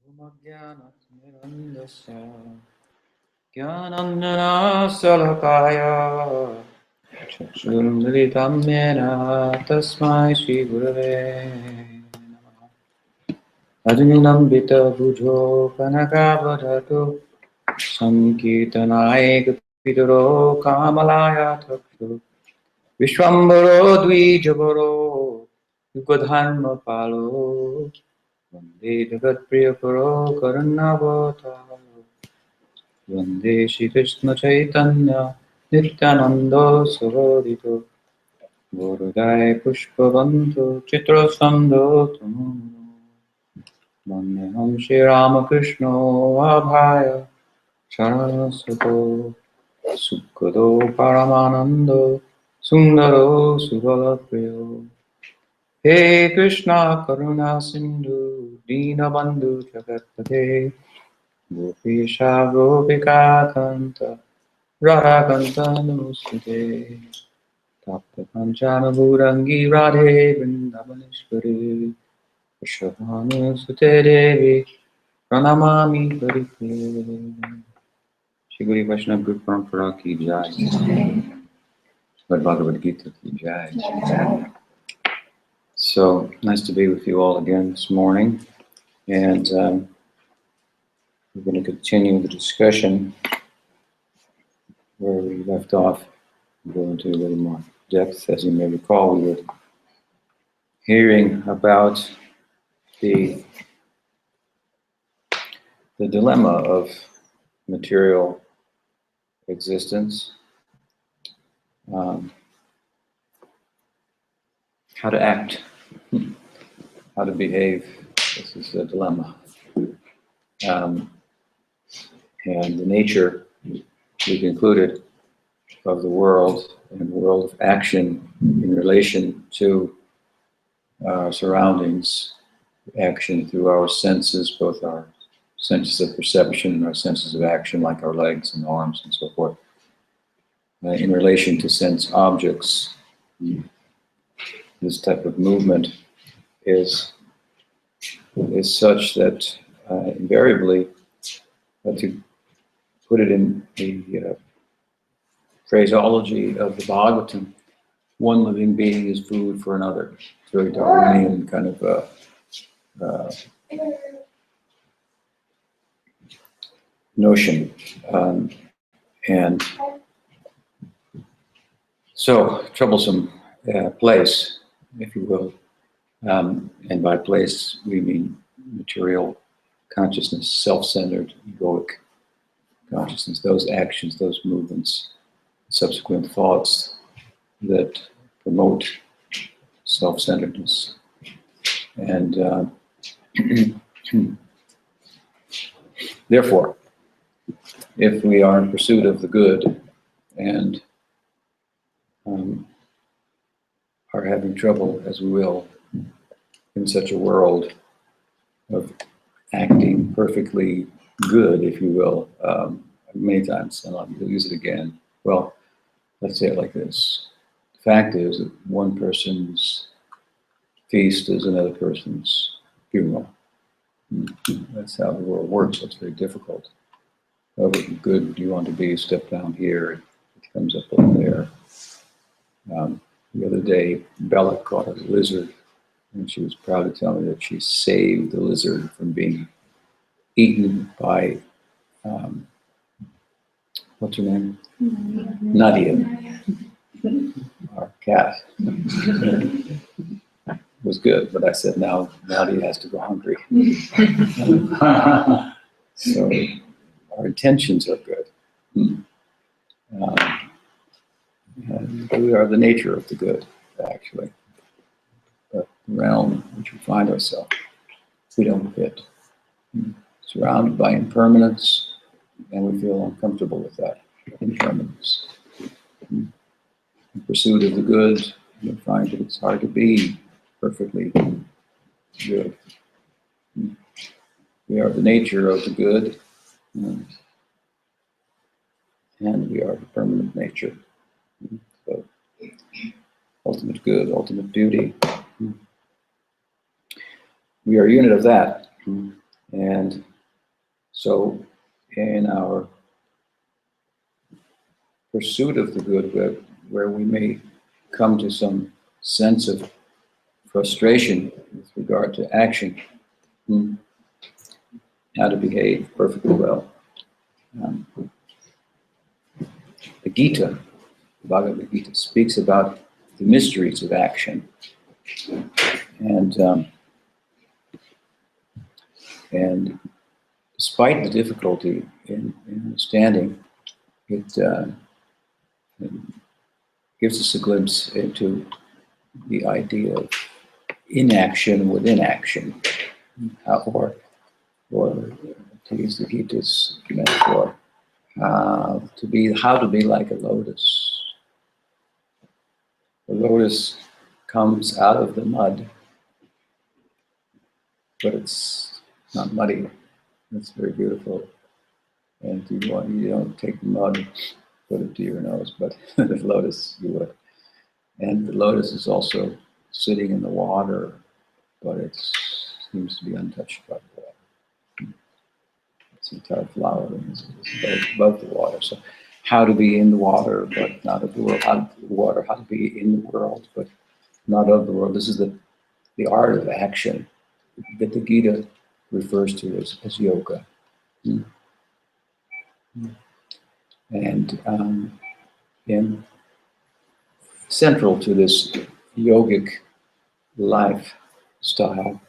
Majjanatirandasya Jnananjana-salakaya Chakshurmilitam yena Tasmai Shri Gurave Namaha Ajnanambita Bhujo Kanakavadhato Sankirtanaya Kapitaro Kamalaya Takshu Vishwambaro Dvijabaro Yukadharma Palo Vande Jagat Priyakaro Karunavatar Vande Shri Krishna Chaitanya Nityananda Sahodito Gurudai Pushpavantu Chitra Sandho Vandeham Shri Ramakrishna Abhaya Saraswato Sukado Paramanando Sundaro Subalapriyo He Krishna Karuna Sindhu Dinabandhu Jagatpate Gopesha Gopika Kanta Radhakanta Namaste Tapta Kanchana Bhurangi Radhe Vrindavaneshwari Vrishabhanu Sute Devi Pranamami Harite Shri Guru Vaishnava Guru Parampara Ki Jai Srimad Bhagavad Gita Ki Jai. So nice to be with you all again this morning, and we're going to continue the discussion where we left off and go into a little more depth. As you may recall, we were hearing about the dilemma of material existence, how to act, how to behave. This is the dilemma. And the nature, we concluded, of the world and the world of action in relation to our surroundings, action through our senses, both our senses of perception and our senses of action, like our legs and arms and so forth, in relation to sense objects. This type of movement is such that invariably, to put it in the phraseology of the Bhagavatam, one living being is food for another. It's very Darwinian kind of notion. And so, troublesome place, if you will. And by place, we mean material consciousness, self-centered, egoic consciousness, those actions, those movements, subsequent thoughts that promote self-centeredness. And therefore, if we are in pursuit of the good and are having trouble, as we will, in such a world of acting perfectly good, if you will, many times, and I'll use it again. Well, let's say it like this. The fact is that one person's feast is another person's funeral. That's how the world works. It's very difficult. However good you want to be, step down here, it comes up over there. The other day, Bella caught a lizard, and she was proud to tell me that she saved the lizard from being eaten by, what's her name? Nadia, our cat. It was good, but I said, now Nadia has to go hungry. So our intentions are good. And we are the nature of the good, actually. But the realm in which we find ourselves, we don't fit. Surrounded by impermanence, and we feel uncomfortable with that impermanence. In pursuit of the good, you find that it's hard to be perfectly good. We are the nature of the good, and we are the permanent nature. So, ultimate good, ultimate beauty. We are a unit of that. And so in our pursuit of the good, where we may come to some sense of frustration with regard to action, how to behave perfectly well. The Gita, the Bhagavad Gita, speaks about the mysteries of action. And despite the difficulty in understanding, it gives us a glimpse into the idea of inaction within action, or to use the Gita's metaphor, how to be like a lotus. The lotus comes out of the mud, but it's not muddy. It's very beautiful. And you don't take the mud, put it to your nose, but the lotus you would. And the lotus is also sitting in the water, but it seems to be untouched by the water. Its entire flower is above the water. So how to be in the water, but not of the world. How to be in the world, but not of the world. This is the art of action that the Gita refers to as yoga. And central to this yogic lifestyle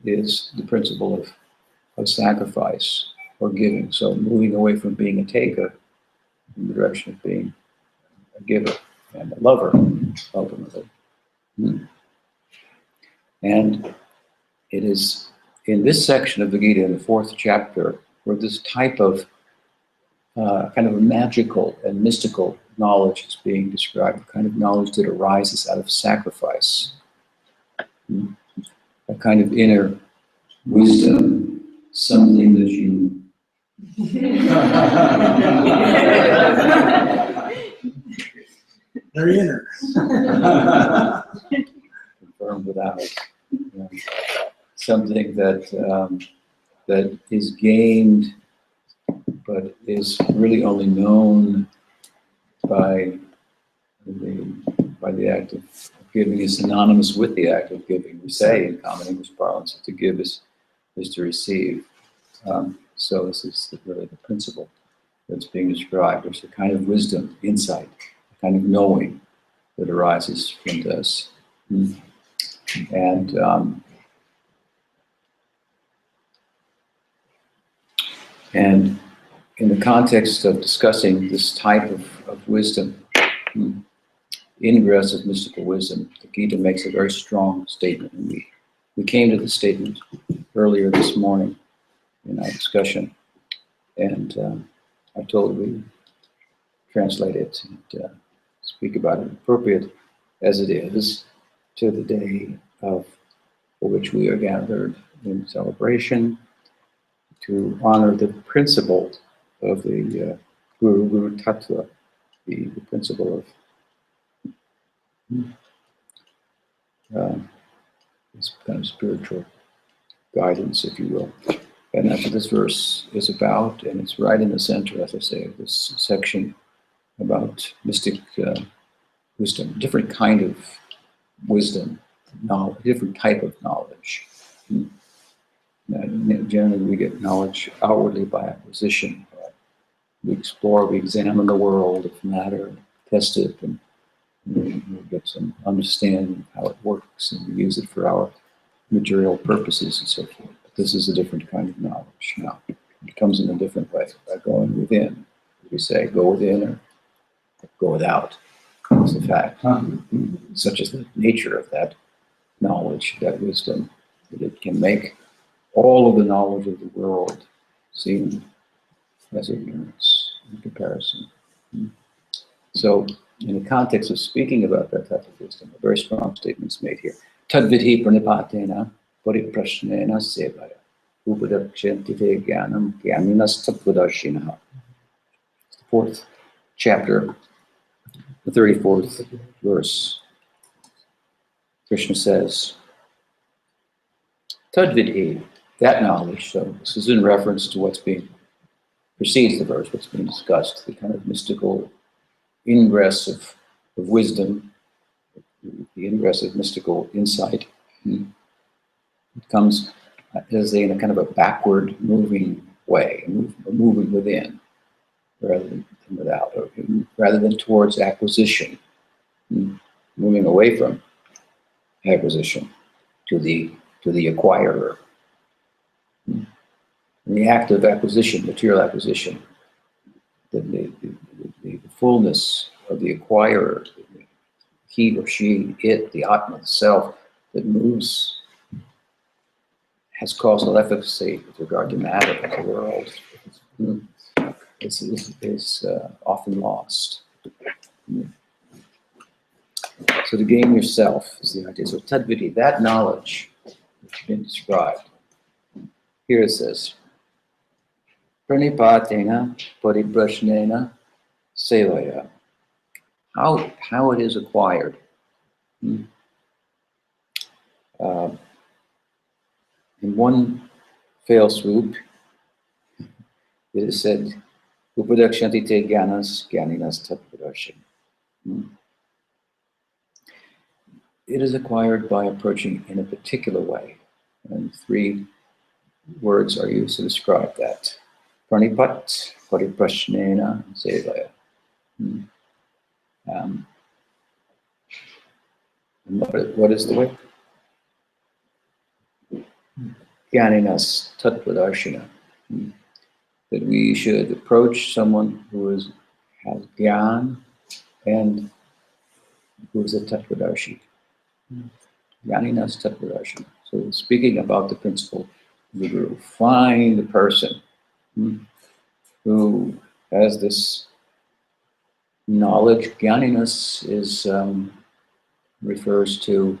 is the principle of sacrifice or giving. So moving away from being a taker in the direction of being a giver and a lover, ultimately. And it is in this section of the Gita, in the 4th chapter, where this type of kind of a magical and mystical knowledge is being described, the kind of knowledge that arises out of sacrifice, a kind of inner wisdom, something that you Very inner. confirmed without, something that that is gained, but is really only known by the act of giving, is synonymous with the act of giving. We say in common English parlance that to give is to receive. So this is really the principle that's being described. There's a kind of wisdom, insight, a kind of knowing that arises from this. And in the context of discussing this type of wisdom, ingress of mystical wisdom, the Gita makes a very strong statement. And we came to the statement earlier this morning in our discussion, and I told we translate it and speak about it appropriate as it is to the day for which we are gathered in celebration, to honor the principle of the Guru Tattva, the principle of this kind of spiritual guidance, if you will. And that's what this verse is about, and it's right in the center, as I say, of this section about mystic wisdom, different kind of wisdom, knowledge, different type of knowledge. Generally, we get knowledge outwardly by acquisition. We explore, we examine the world of matter, test it, and we get some understanding of how it works, and we use it for our material purposes and so forth. But this is a different kind of knowledge now. It comes in a different way, by going within. We say, go within or go without. That's the fact. Such is the nature of that knowledge, that wisdom, that it can make all of the knowledge of the world seem as ignorance in comparison. So, in the context of speaking about that type of wisdom, a very strong statement is made here. Tadvidhi pranipatena pariprashnena sevaya upadakshenti te jnanam jnaninas tattvadarshinaha. The 4th chapter, the 34th verse. Krishna says, Tadvidhi, that knowledge, so this is in reference to what's being, precedes the verse, what's being discussed, the kind of mystical ingress of wisdom, the ingress of mystical insight. It comes as in a kind of a backward moving way, moving within rather than without, or rather than towards acquisition, moving away from acquisition to the acquirer. In the act of acquisition, material acquisition, the fullness of the acquirer, he or she, it, the Atma, the self that moves, has causal efficacy with regard to matter, the world, is often lost. So to gain yourself is the idea. So tadviti, that knowledge which has been described. Here it says, pranipatena pariprashnena sevaya. How it is acquired. In one fell swoop, it is said, Upadakshanti te gyanas, gyaninas tatpadarshan. It is acquired by approaching in a particular way. And 3 words are used to describe that. Pranipat, pariprashnena, sevaya. And what is the way? Gyaninas tatvadarshana. That we should approach someone who has gyan and who is a tattvadarshi. Gyaninas tatvadarshana. So speaking about the principle of the Guru, find the person who has this knowledge. Gyaninas is refers to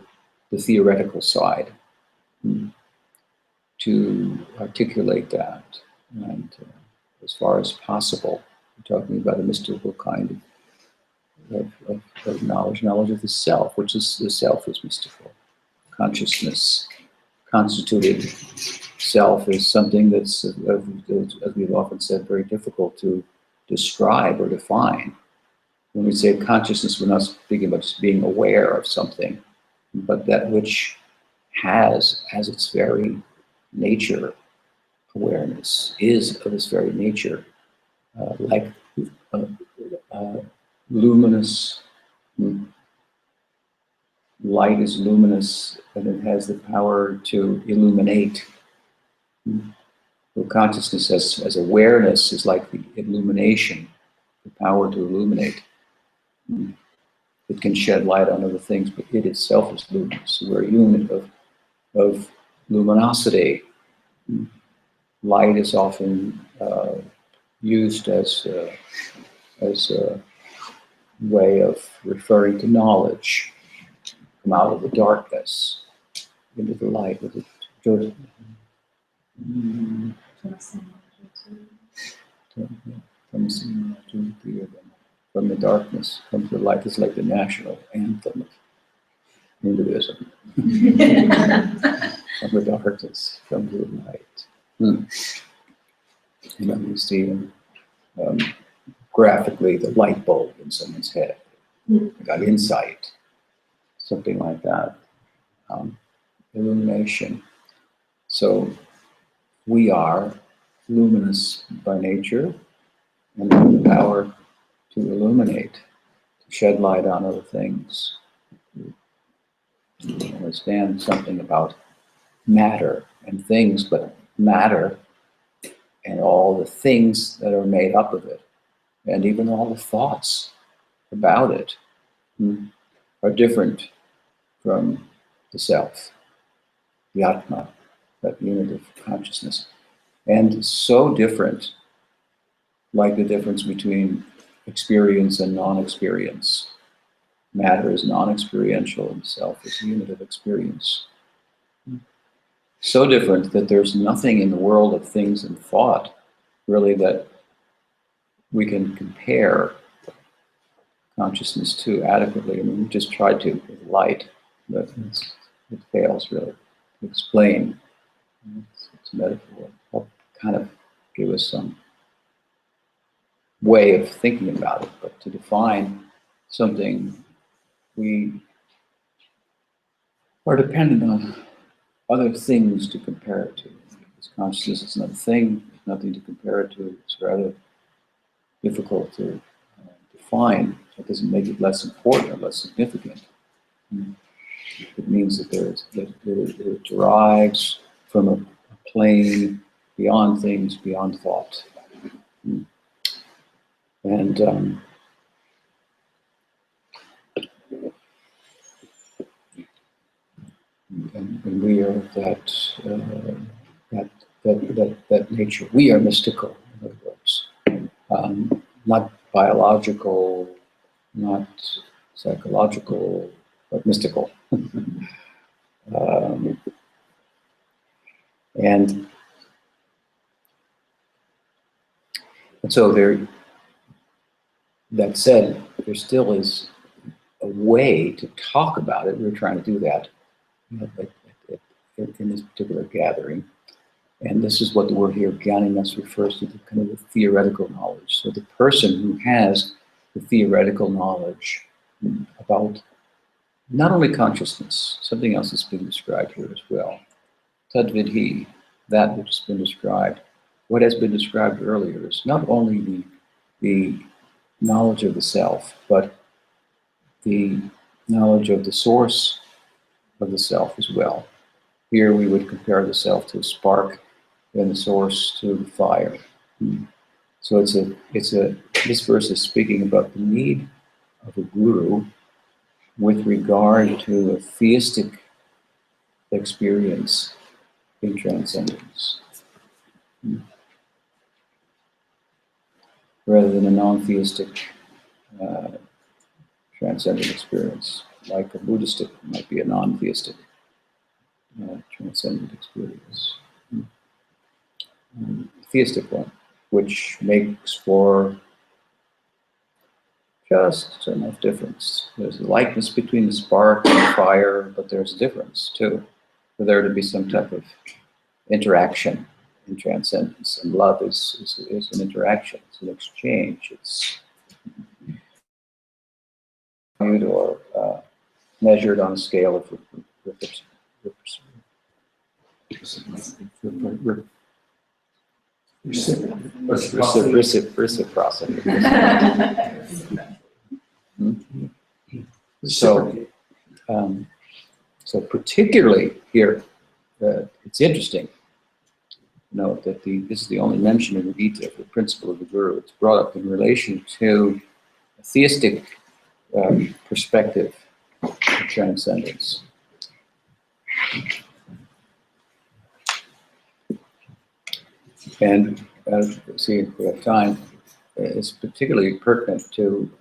the theoretical side. To articulate that, and as far as possible, we're talking about a mystical kind of knowledge of the self, which is the self is mystical. Consciousness, constituted self, is something that's, as we've often said, very difficult to describe or define. When we say consciousness, we're not speaking about just being aware of something, but that which has as its very nature, awareness is of its very nature, like luminous, light is luminous, and it has the power to illuminate. So consciousness as awareness is like the illumination, the power to illuminate. It can shed light on other things, but it itself is luminous. We're a unit of luminosity. Light is often used as a way of referring to knowledge. Come out of the darkness into the light with the from the darkness comes the light. It's like the national anthem of Hinduism. From the darkness comes the light. And then we see graphically the light bulb in someone's head. Got insight, something like that. Illumination. So we are luminous by nature and have the power to illuminate, to shed light on other things. To understand something about matter and things, but matter and all the things that are made up of it, and even all the thoughts about it, are different from the self, the Atma, that unit of consciousness. And so different, like the difference between experience and non-experience. Matter is non-experiential and self is a unit of experience. So different that there's nothing in the world of things and thought really that we can compare consciousness to adequately. I mean, we just tried to with light, but it fails really to explain. It's a metaphor. Help kind of give us some way of thinking about it. But to define something, we are dependent on other things to compare it to. Because consciousness is not a thing, there's nothing to compare it to. It's rather difficult to define. That doesn't make it less important or less significant. It means that it derives from a plane beyond things, beyond thought. And we are that nature. We are mystical, in other words. Not biological, not psychological, but mystical. And so there, that said, there still is a way to talk about it. We're trying to do that in this particular gathering. And this is what the word here, jnaninas, refers to, the kind of the theoretical knowledge. So the person who has the theoretical knowledge about not only consciousness, something else that's been described here as well. Tadvidhi, that which has been described. What has been described earlier is not only the knowledge of the self, but the knowledge of the source of the self as well. Here we would compare the self to a spark and the source to the fire. So this verse is speaking about the need of a guru with regard to a theistic experience in transcendence, rather than a non-theistic transcendent experience, like a Buddhistic might be a non-theistic transcendent experience. Theistic one, which makes for just enough difference. There's a likeness between the spark and the fire, but there's a difference too. For there to be some type of interaction in transcendence, and love is an interaction, it's an exchange, it's or measured on a scale of reciprocity. So particularly here, it's interesting to note that this is the only mention in the Gita of the principle of the Guru. It's brought up in relation to a theistic perspective of transcendence. And see, if we have time, it's particularly pertinent to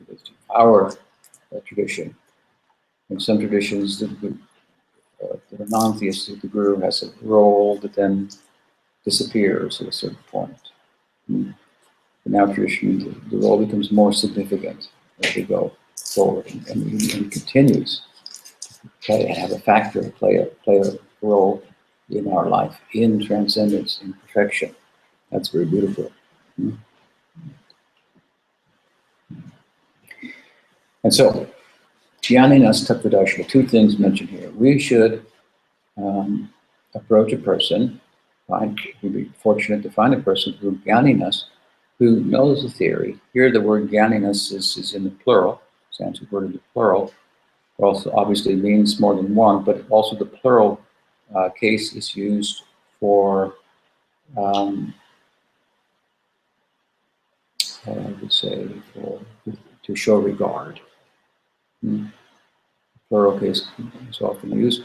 our tradition. In some traditions that are non-theistic, the Guru has a role that then disappears at a certain point. In our tradition, the role becomes more significant as we go forward, and continues to have a factor, play a role in our life, in transcendence, in perfection. That's very beautiful. And so, jnaninas tattvadarshana, two things mentioned here. We should approach a person, we'd be fortunate to find a person who jnaninas, who knows the theory. Here the word jnaninas is in the plural, Sanskrit word in the plural. It also obviously means more than one, but also the plural case is used for, I would say, to show regard. Plural case is often used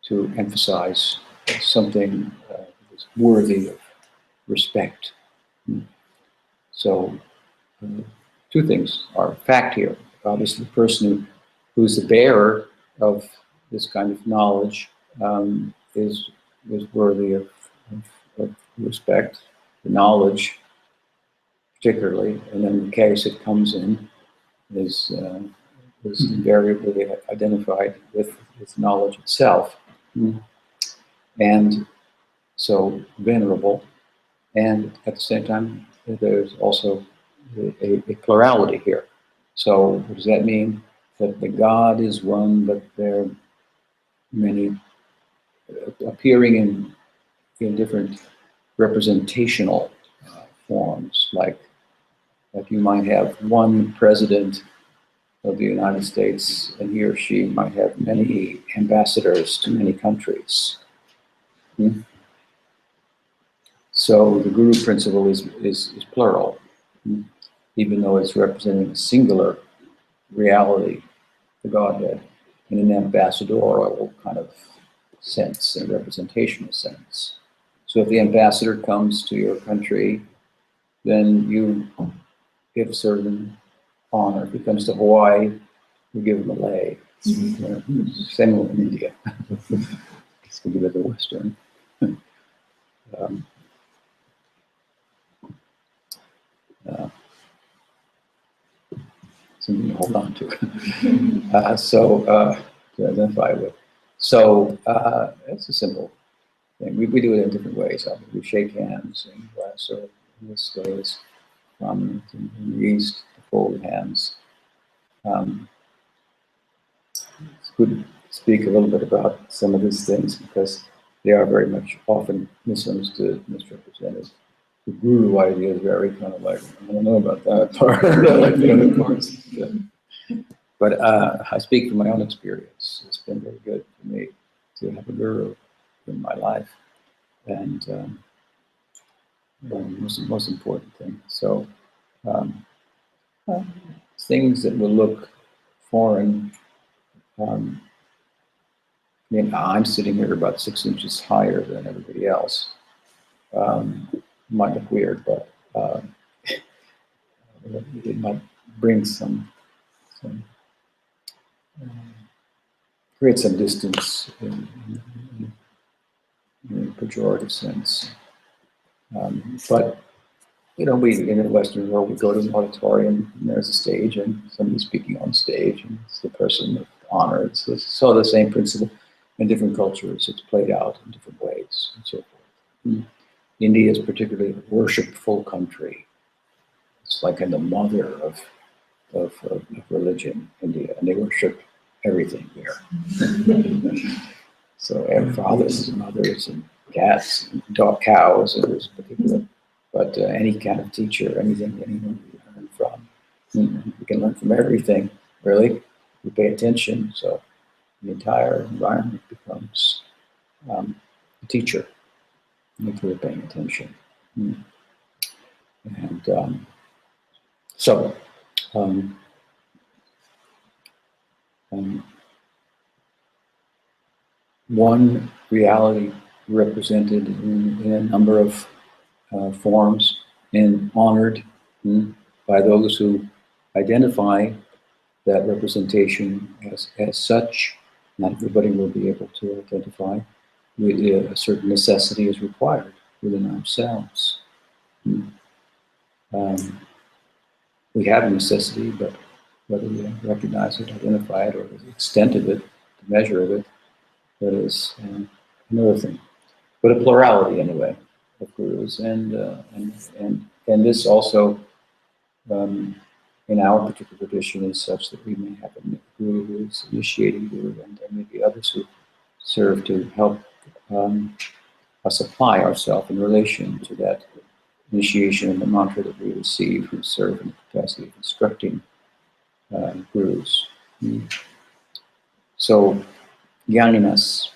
to emphasize something that's worthy of respect. So, two things are fact here. Obviously, the person who's the bearer of this kind of knowledge is worthy of respect. The knowledge, particularly, and then the case it comes in is invariably identified with knowledge itself. And so venerable, and at the same time, there's also a plurality here. So what does that mean? That the God is one, but there are many appearing in different representational forms, like you might have one president of the United States, and he or she might have many ambassadors to many countries. So the guru principle is plural, even though it's representing a singular reality, the Godhead, in an ambassadorial kind of sense, a representational sense. So if the ambassador comes to your country, then you give certain honor. If he comes to Hawaii, you give him a lei. Same with India. It's a bit of the Western. Something to hold on to. To identify with. So it's a simple thing. We do it in different ways. We shake hands in Vyasa. This way is prominent in the East, the fold hands. It's good to speak a little bit about some of these things because they are very much often misunderstood, misrepresented. The guru idea is very kind of like, I don't know about that part, like the other parts. But I speak from my own experience. It's been very good for me to have a guru in my life, and most important thing. So things that will look foreign. I mean, I'm sitting here about 6 inches higher than everybody else. Might look weird, but it might bring some create some distance in a pejorative sense. But you know, we in the Western world, we go to an auditorium and there's a stage and somebody's speaking on stage and it's the person of honor. It's so the same principle in different cultures. It's played out in different ways and so forth. India is particularly a worshipful country. It's like in the mother of religion, India, and they worship everything there. So fathers and mothers and cats and cows, and there's particular. But any kind of teacher, anything anyone can learn from. You can learn from everything, really. You pay attention, so the entire environment becomes a teacher if you're paying attention. And one reality represented in a number of forms and honored by those who identify that representation as such. Not everybody will be able to identify. A certain necessity is required within ourselves. We have a necessity, but whether we recognize it, identify it, or the extent of it, the measure of it, that is another thing. But a plurality, anyway, of gurus, and this also, in our particular tradition, is such that we may have a guru who is initiating guru, and there may be others who serve to help us apply ourselves in relation to that initiation and the mantra that we receive, who serve in the capacity of instructing gurus. So, Jnaninas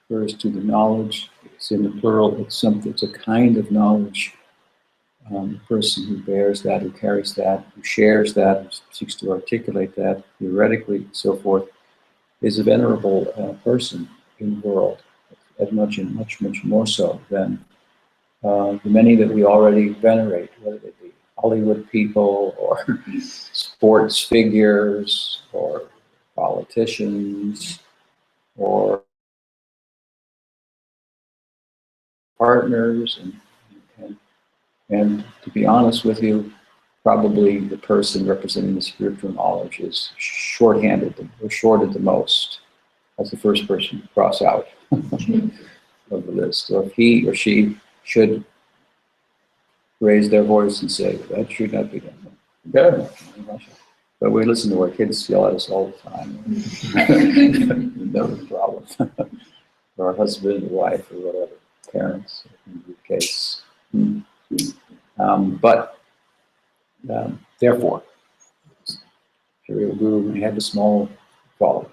refers to the knowledge. It's in the plural. It's a kind of knowledge. The person who bears that, who carries that, who shares that, who seeks to articulate that, theoretically, so forth, is a venerable person in the world, as much more so than the many that we already venerate, whether they be Hollywood people or sports figures or politicians or partners, and to be honest with you, probably the person representing the spiritual knowledge is shorthanded or shorted the most. That's the first person to cross out. of the list. Or if he or she should raise their voice and say, that should not be done. Okay. But we listen to our kids yell at us all the time. Never a problem. Or our husband or wife or whatever, parents in the case. Therefore, a real guru may have a small following.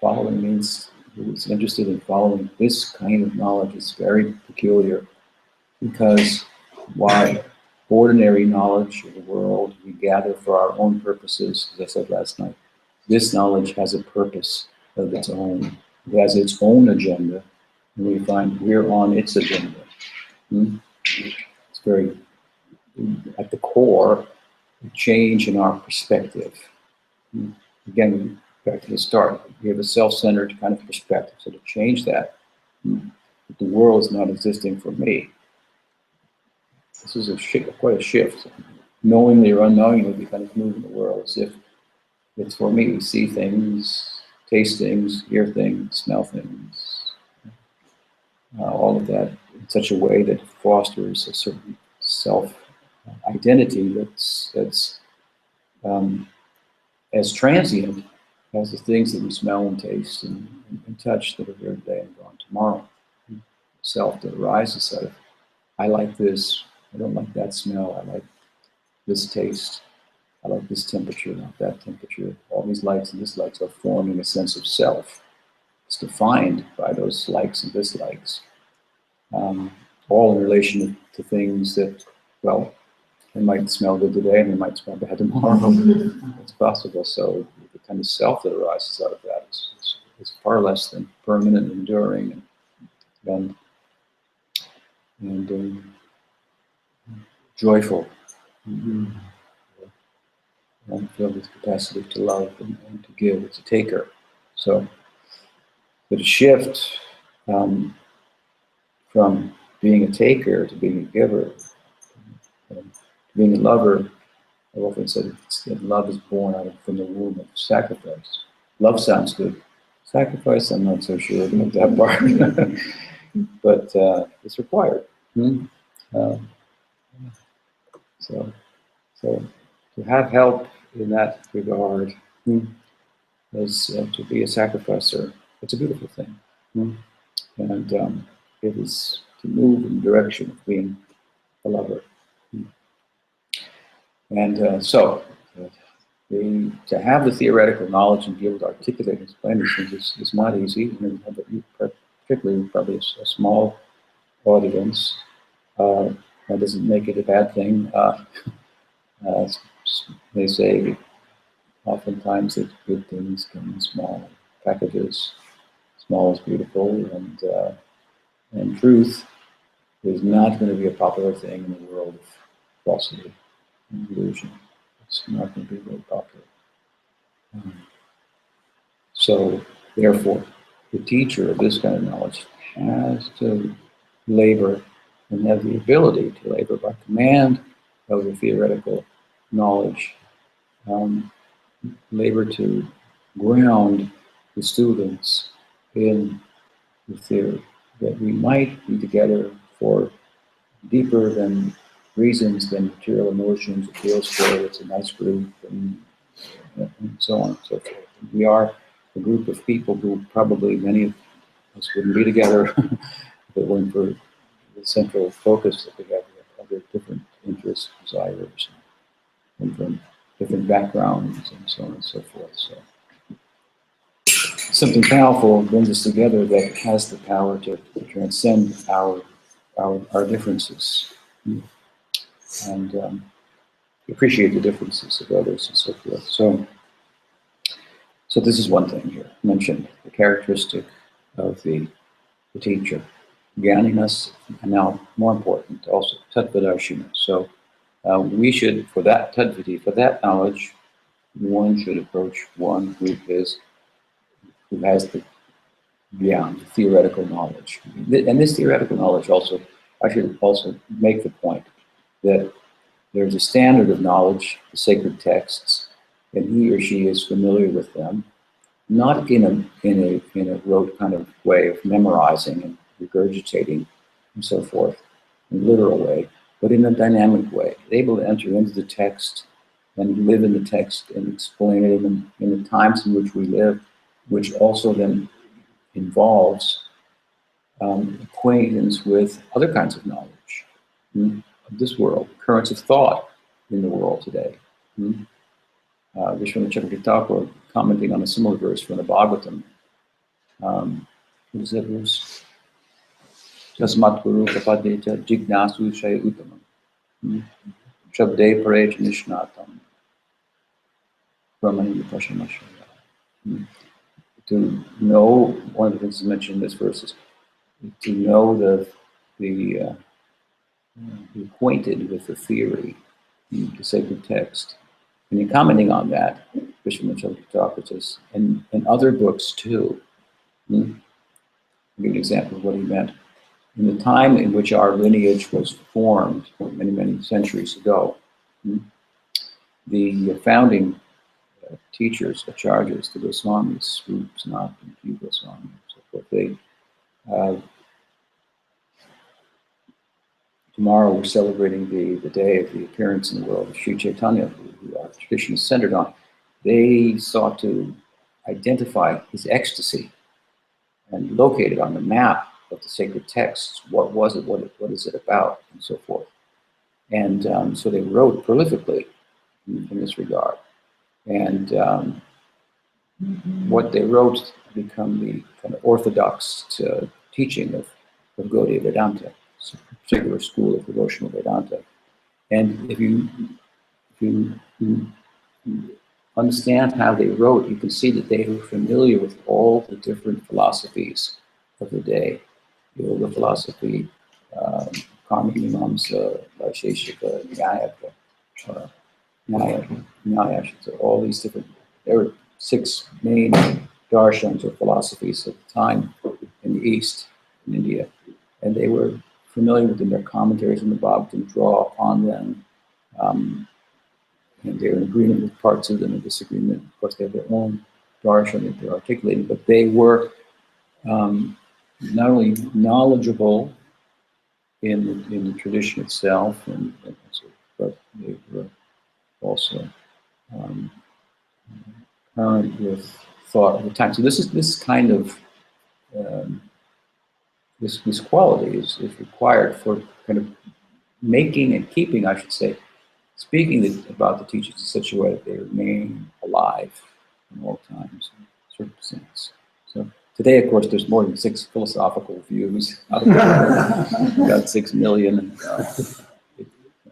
Following means who's interested in following this kind of knowledge is very peculiar, because why ordinary knowledge of the world we gather for our own purposes, as I said last night, this knowledge has a purpose of its own. It has its own agenda, and we find we're on its agenda. It's very, at the core, a change in our perspective. Again, back to the start, we have a self-centered kind of perspective. So to change that, the world is not existing for me. This is quite a shift. Knowingly or unknowingly, we kind of move in the world as if it's for me. We see things, taste things, hear things, smell things, all of that in such a way that fosters a certain self-identity that's as transient as the things that we smell and taste and touch that are here today and gone tomorrow. Self that arises out of, I like this, I don't like that smell, I like this taste, I like this temperature, not that temperature. All these likes and dislikes are forming a sense of self. It's defined by those likes and dislikes, all in relation to things that, well, they might smell good today and they might smell bad tomorrow. It's possible. So the kind of self that arises out of that is far less than permanent, enduring, and joyful. And filled with capacity to love and to give. It's a taker. So, but a shift from being a taker to being a giver, to being a lover. I've often said that love is born out of from the womb of sacrifice. Love sounds good. Sacrifice, I'm not so sure about that part, but it's required. So to have help in that regard is to be a sacrificer. It's a beautiful thing, and it is to move in the direction of being a lover. And to have the theoretical knowledge and be able to articulate and explain these things is not easy. Particularly probably a small audience. That doesn't make it a bad thing. They say oftentimes that good things come in small packages. Small is beautiful, and truth is not going to be a popular thing in the world of falsity and illusion. It's not going to be very popular. So, therefore, the teacher of this kind of knowledge has to labor and have the ability to labor by command of the theoretical knowledge, labor to ground the students in the theory that we might be together for deeper than reasons than material emotions. It feels good, it's a nice group, and so on and so forth. We are a group of people who probably many of us wouldn't be together if it weren't for the central focus that we have other different interests, desires, and from different backgrounds, and so on and so forth. So something powerful brings us together that has the power to transcend our differences and appreciate the differences of others and so forth. So this is one thing here mentioned, the characteristic of the teacher, Jnaninas, and now more important, also Tattvadarshina. So we should, for that Tattviti, for that knowledge, one should approach one who has the beyond the theoretical knowledge. And this theoretical knowledge also, I should also make the point that there's a standard of knowledge, the sacred texts, and he or she is familiar with them. not in a rote kind of way of memorizing and regurgitating and so forth, in a literal way, but in a dynamic way, able to enter into the text and live in the text and explain it in the times in which we live, which also then involves acquaintance with other kinds of knowledge of this world, currents of thought in the world today. Vishwanath Chakravarti Thakur, commenting on a similar verse from the Bhagavatam, what is that verse? Tasmat guru kapadeta jignasu shaya uttamam shabde parej nishnatam brahmani pashamashaya. To know, one of the things mentioned in this verse is to know be acquainted with the theory, the sacred text. And in commenting on that, Vishwanath Chakravarti Thakur says, and other books too. I'll give you an example of what he meant. In the time in which our lineage was formed, many, many centuries ago, the founding teachers, acharyas, the Goswamis, Swoops, Nath, and Jiva Goswami, and so forth, they tomorrow we're celebrating the day of the appearance in the world of Sri Chaitanya, who our tradition is centered on. They sought to identify his ecstasy and locate it on the map of the sacred texts. What was it? What is it about? And so forth. And so they wrote prolifically in this regard. And what they wrote become the kind of orthodox teaching of Gaudiya Vedanta, a particular school of devotional Vedanta. And if you understand how they wrote, you can see that they were familiar with all the different philosophies of the day. Yoga philosophy, Karma Mimamsa, Vaisheshika, Nyaya, all these different, there were 6 main darshans or philosophies at the time in the East, in India. And they were familiar with them. Their commentaries on the Bhagavatam draw upon them. And they're in agreement with parts of them, in disagreement. Of course, they have their own darshan that they're articulating, but they were not only knowledgeable in the tradition itself, but they were also current with thought of the time. So this kind of this quality is required for kind of making and keeping, I should say, speaking about the teachings in such a way that they remain alive in all times and circumstances. So today, of course, there's more than 6 philosophical views out there. About 6 million,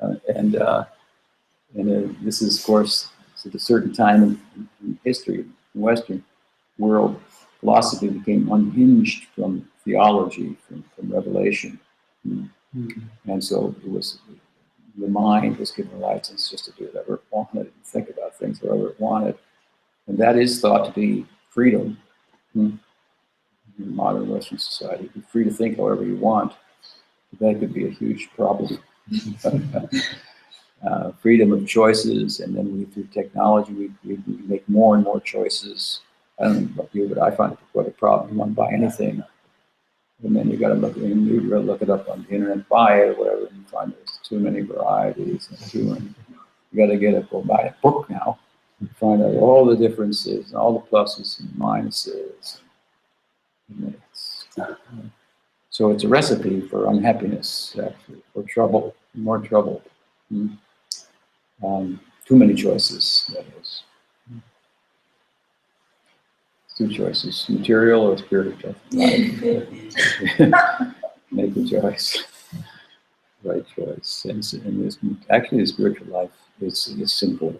and this is, of course, at a certain time in history, in the Western world, philosophy became unhinged from theology, from revelation, and so it was. The mind was given a license just to do whatever it wanted and think about things however it wanted. And that is thought to be freedom in modern Western society. You're free to think however you want. But that could be a huge problem. Freedom of choices, and then through technology, we make more and more choices. I don't know about you, but I find it quite a problem. You want to buy anything, and then you got to look it up on the internet, buy it, or whatever, and you find there's too many varieties, and you got to go buy a book now, and find out all the differences, and all the pluses and minuses. So it's a recipe for unhappiness, actually, for trouble, more trouble. Too many choices, that is. 2 choices, material or spiritual. Make a choice, right choice. And actually the spiritual life is simpler.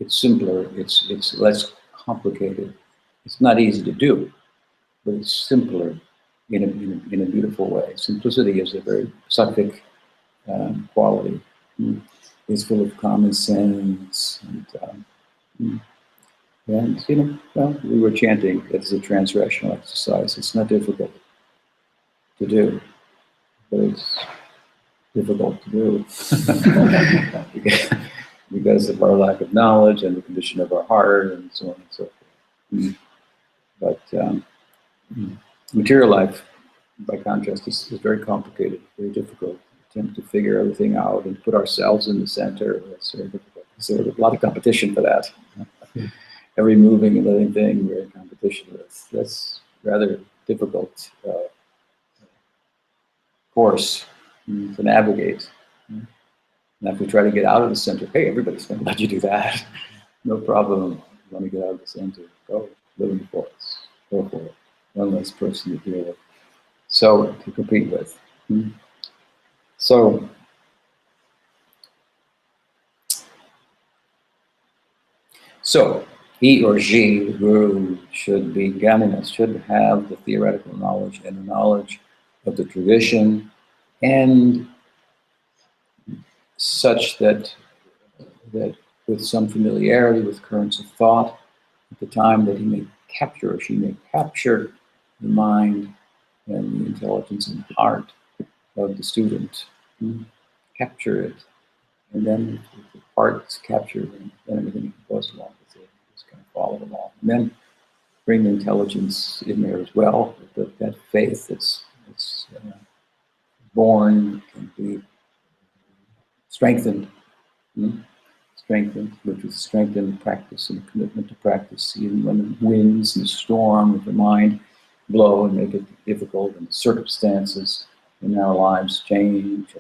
It's simpler, it's less complicated. It's not easy to do, but it's simpler in a beautiful way. Simplicity is a very sattvic quality. It's full of common sense, and we were chanting it's a transrational exercise. It's not difficult to do, but it's difficult to do because of our lack of knowledge and the condition of our heart and so on and so forth. But material life, by contrast, is very complicated, very difficult. We attempt to figure everything out and put ourselves in the center. That's very difficult. So there's a lot of competition for that. Every moving and living thing we're in competition with. That's rather difficult course to navigate. And if we try to get out of the center, hey, everybody's going to let you do that. No problem. You want to get out of the center, go live in the forest. Go for it. One less person to deal with. So to compete with. So he or she, the guru, should be guiding us, should have the theoretical knowledge and the knowledge of the tradition, and such that with some familiarity with currents of thought at the time, that he may capture or she may capture the mind and the intelligence and heart of the student. Capture it. And then if the heart's captured, then everything goes along with it. Just kind of follow along. And then bring the intelligence in there as well. That faith that's born can be strengthened. Strengthened, which is strengthened practice and commitment to practice. Even when the winds and the storm of the mind blow and make it difficult, and the circumstances in our lives change,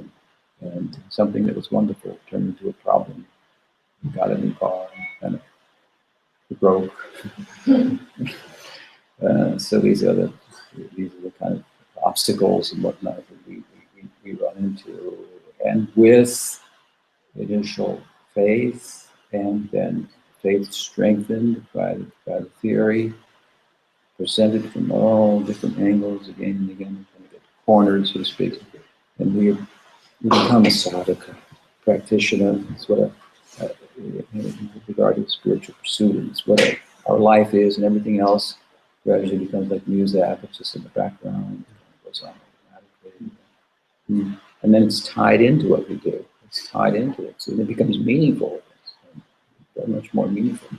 and something that was wonderful turned into a problem. We got a new car and it broke. So these are the kind of obstacles and whatnot that we run into. And with initial faith, and then faith strengthened by the theory, presented from all different angles again and again, kind of get cornered, so to speak, and we become a sadhaka practitioner. It's what with regard to spiritual pursuit, it's what our life is, and everything else gradually becomes like music. It's just in the background, it goes on automatically. And then it's tied into what we do. It's tied into it, so it becomes meaningful. It's very much more meaningful.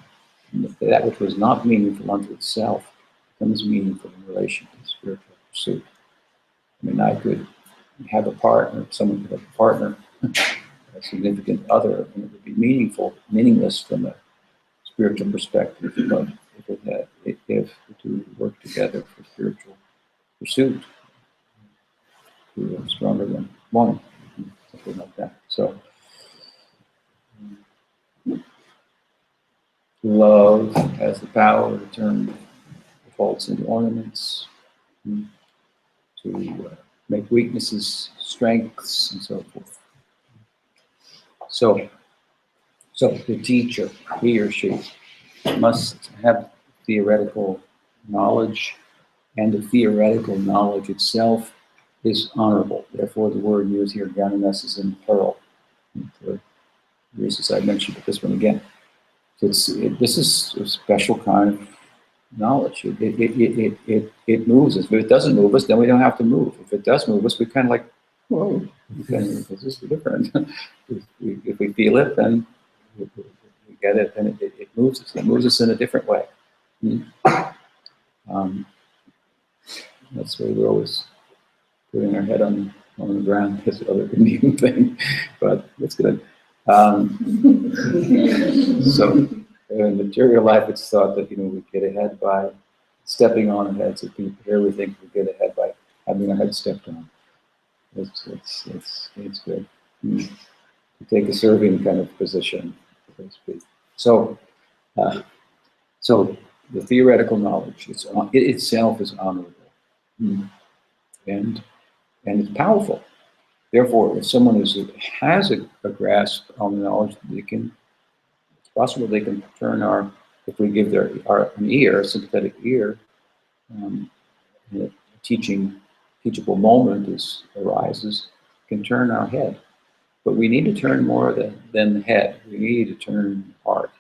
And that which was not meaningful unto itself becomes meaningful in relation to spiritual pursuit. I mean, I could have a partner, someone could have a partner, a significant other, and it would be meaningless from a spiritual perspective, but if the two work together for spiritual pursuit, we are stronger than one, something like that. So, love has the power to turn the faults into ornaments, to make weaknesses strengths, and so forth. So the teacher, he or she, must have theoretical knowledge, and the theoretical knowledge itself is honorable. Therefore, the word used here, Gananas, is in plural, for reasons I mentioned, but this one again. This is a special kind of knowledge. It moves us. If it doesn't move us, then we don't have to move. If it does move us, we kind of like, whoa, this is different. If we feel it, then we get it, and it moves us. It moves us in a different way. That's why we're always putting our head on the ground. That's the other Indian thing, but that's good. So in material life, it's thought that we get ahead by stepping on our heads. So here we think we get ahead by having our head stepped on. It's good. We take a serving kind of position, so to speak. So the theoretical knowledge, it itself is honorable, and it's powerful. Therefore, if someone has a grasp on the knowledge, it's possible they can turn if we give an ear, a sympathetic ear, a teachable moment arises, can turn our head. But we need to turn more than the head. We need to turn the heart.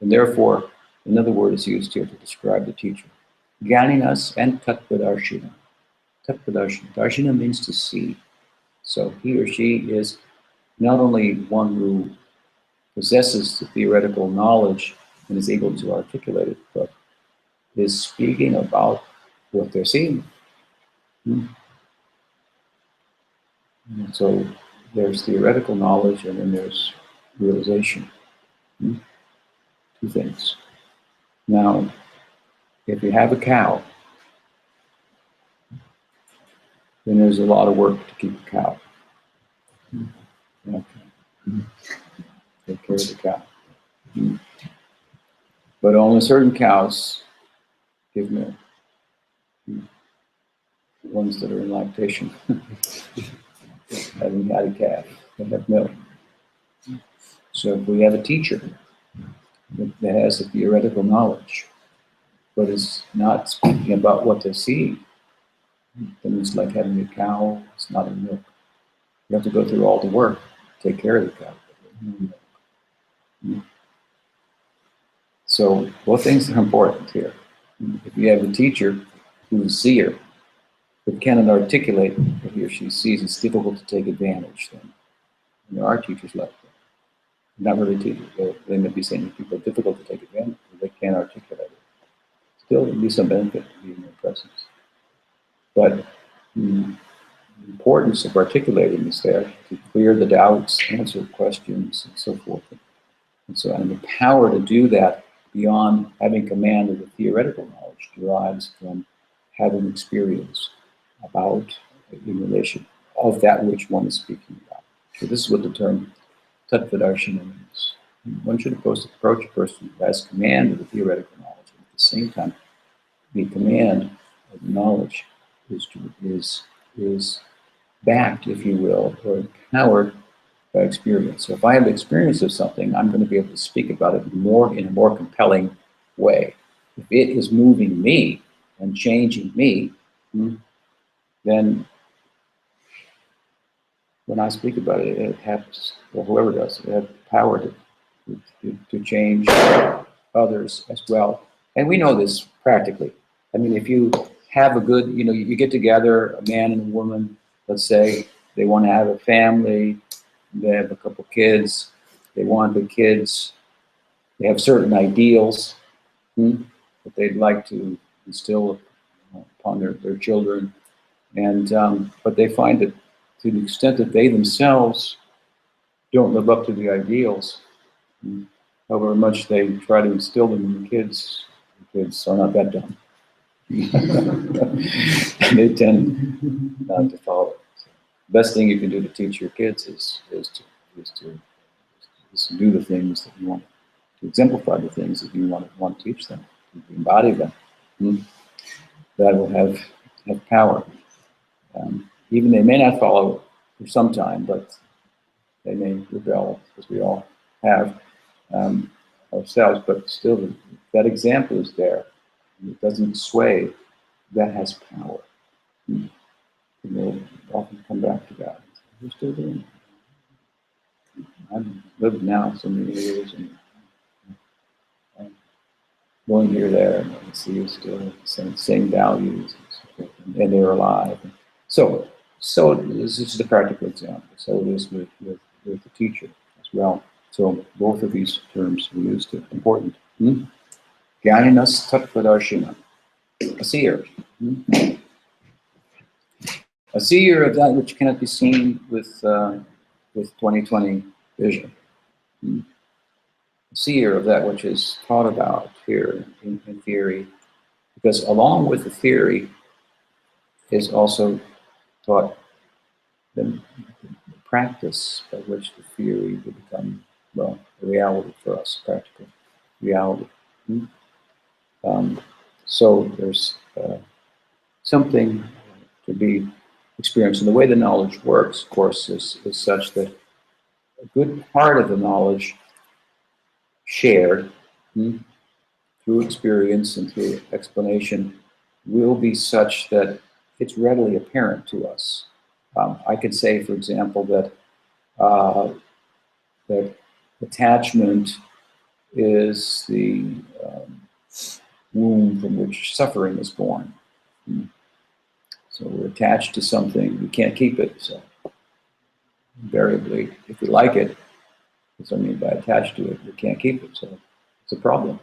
And therefore, another word is used here to describe the teacher. Ganinas and Tatpadarshina. Tatpadarshina. Darshina means to see. So he or she is not only one who possesses the theoretical knowledge and is able to articulate it, but is speaking about what they're seeing. And so there's theoretical knowledge, and then there's realization. Two things. Now, if you have a cow, then there's a lot of work to keep a cow. Take care of the cow. But only certain cows give milk. The ones that are in lactation, having had a calf, they have milk. So if we have a teacher that has a theoretical knowledge, but is not speaking about what they're seeing, then it's like having a cow, it's not in milk. You have to go through all the work, take care of the cow. So both things are important here. If you have a teacher who's a seer, but cannot articulate what he or she sees, it's difficult to take advantage then. And there are teachers like that. Not really teachers, they may be saying people are difficult to take advantage of, they can't articulate it. Still, there will be some benefit to being in their presence. But the importance of articulating is there to clear the doubts, answer questions, and so forth. And so, and the power to do that beyond having command of the theoretical knowledge derives from having experience about, in relation of that which one is speaking about. So this is what the term tattva-darshana means. One should approach a person who has command of the theoretical knowledge, and at the same time, the command of knowledge is backed, if you will, or empowered by experience. So if I have experience of something, I'm going to be able to speak about it in a more compelling way. If it is moving me and changing me, then when I speak about it, it happens, or whoever does, it has the power to change others as well. And we know this practically. I mean, if you have a good, you get together, a man and a woman, let's say, they want to have a family, they have a couple kids, they want the kids, they have certain ideals that they'd like to instill upon their children. And but they find that to the extent that they themselves don't live up to the ideals, however much they try to instill them in the kids are not that dumb. They tend not to follow. So the best thing you can do to teach your kids is to do the things that you want, to exemplify the things that you want to teach them, to embody them. That will have power. Even they may not follow for some time, but they may rebel, as we all have ourselves. But still, that example is there. It doesn't sway. That has power. And we'll often come back to that. We're still doing it. I've lived now so many years, and going here, there, and I see still the same values, and they're alive. So this is the practical example. So it is with the teacher as well. So both of these terms we used it. Important. Jnaninas tattva-darshana. A seer. A seer of that which cannot be seen with 20/20 vision. A seer of that which is taught about here in theory, because along with the theory is also taught the practice by which the theory will become, well, a reality for us, practical reality. So there's something to be experienced. And the way the knowledge works, of course, is such that a good part of the knowledge shared through experience and through explanation will be such that it's readily apparent to us. I could say, for example, that that attachment is the womb from which suffering is born. So we're attached to something, we can't keep it. So invariably, if we like it, that's what I mean by attached to it, we can't keep it. So it's a problem.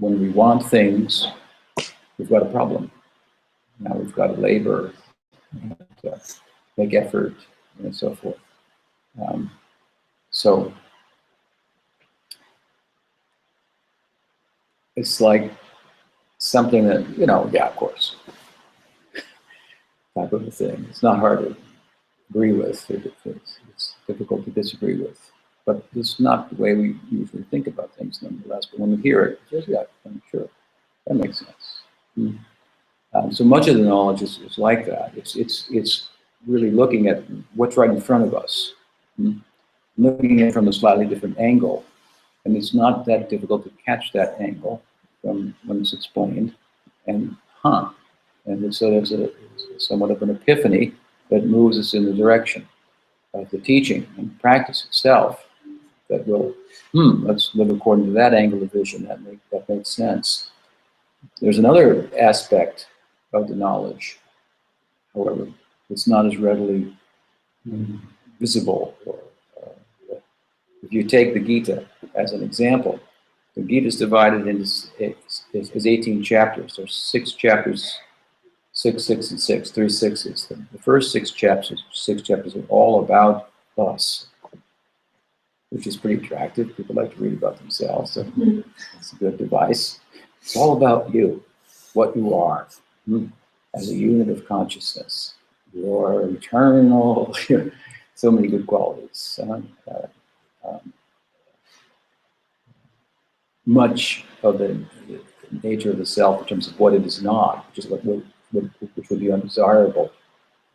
when we want things, we've got a problem. Now we've got to labor, to make effort, and so forth. So it's like something that, yeah, of course, type of a thing. It's not hard to agree with. It's difficult to disagree with. But it's not the way we usually think about things, nonetheless. But when we hear it, it's just, yeah, I'm sure that makes sense. So much of the knowledge is like that. It's really looking at what's right in front of us, looking at it from a slightly different angle. And it's not that difficult to catch that angle from when it's explained. And and so there's somewhat of an epiphany that moves us in the direction of the teaching and practice itself. That will, let's live according to that angle of vision. That makes sense. There's another aspect of the knowledge, however, it's not as readily visible. If you take the Gita as an example, the Gita is divided into 18 chapters. There's 6 chapters, 6, 6, and 6, 3 sixes. The first 6 chapters are all about us, which is pretty attractive. People like to read about themselves, so it's a good device. It's all about you, what you are, as a unit of consciousness. You're eternal, so many good qualities. Much of the nature of the self in terms of what it is not, which is which would be undesirable,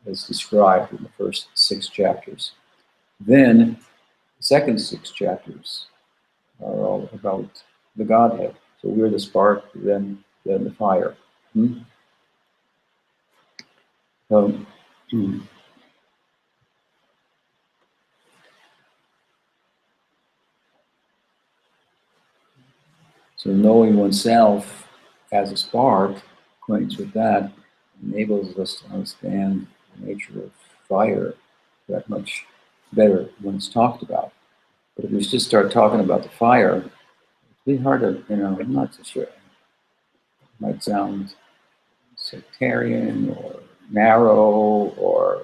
is described in the first 6 chapters. Then the second 6 chapters are all about the Godhead. So we're the spark, then the fire. So knowing oneself as a spark, acquaintance with that, enables us to understand the nature of fire that much better when it's talked about. But if we just start talking about the fire, it's really hard to, I'm not so sure. It might sound sectarian or narrow or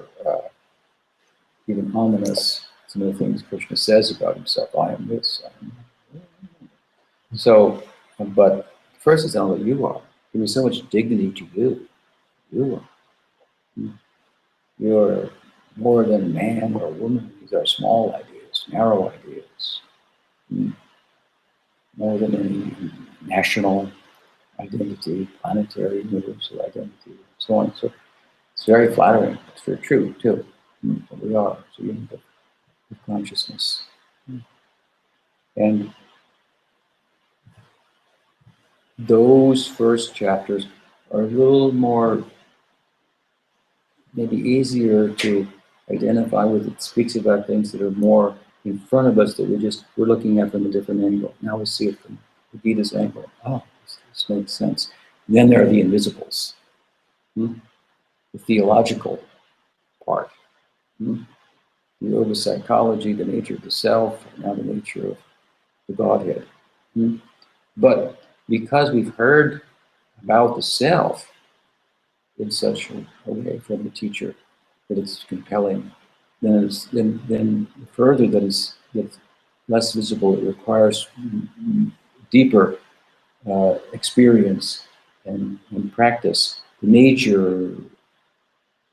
even ominous. Some of the things Krishna says about himself, I am this, I am that. So, but first it's not what you are. There is so much dignity to you. You are. You're more than a man or a woman. These are small ideas, narrow ideas. More than any national identity, planetary, universal identity, so on. So it's very flattering. It's very true, too. What we are. So unit of consciousness. And those first chapters are a little more, maybe easier to identify with. It speaks about things that are more in front of us that we're looking at from a different angle. Now we see it from the Gita's angle. Oh, this makes sense. And then there are the invisibles, the theological part, the yoga psychology, the nature of the self, and now the nature of the Godhead. But because we've heard about the self in such a way from the teacher that it's compelling, then further that's less visible. It requires deeper experience and practice. The nature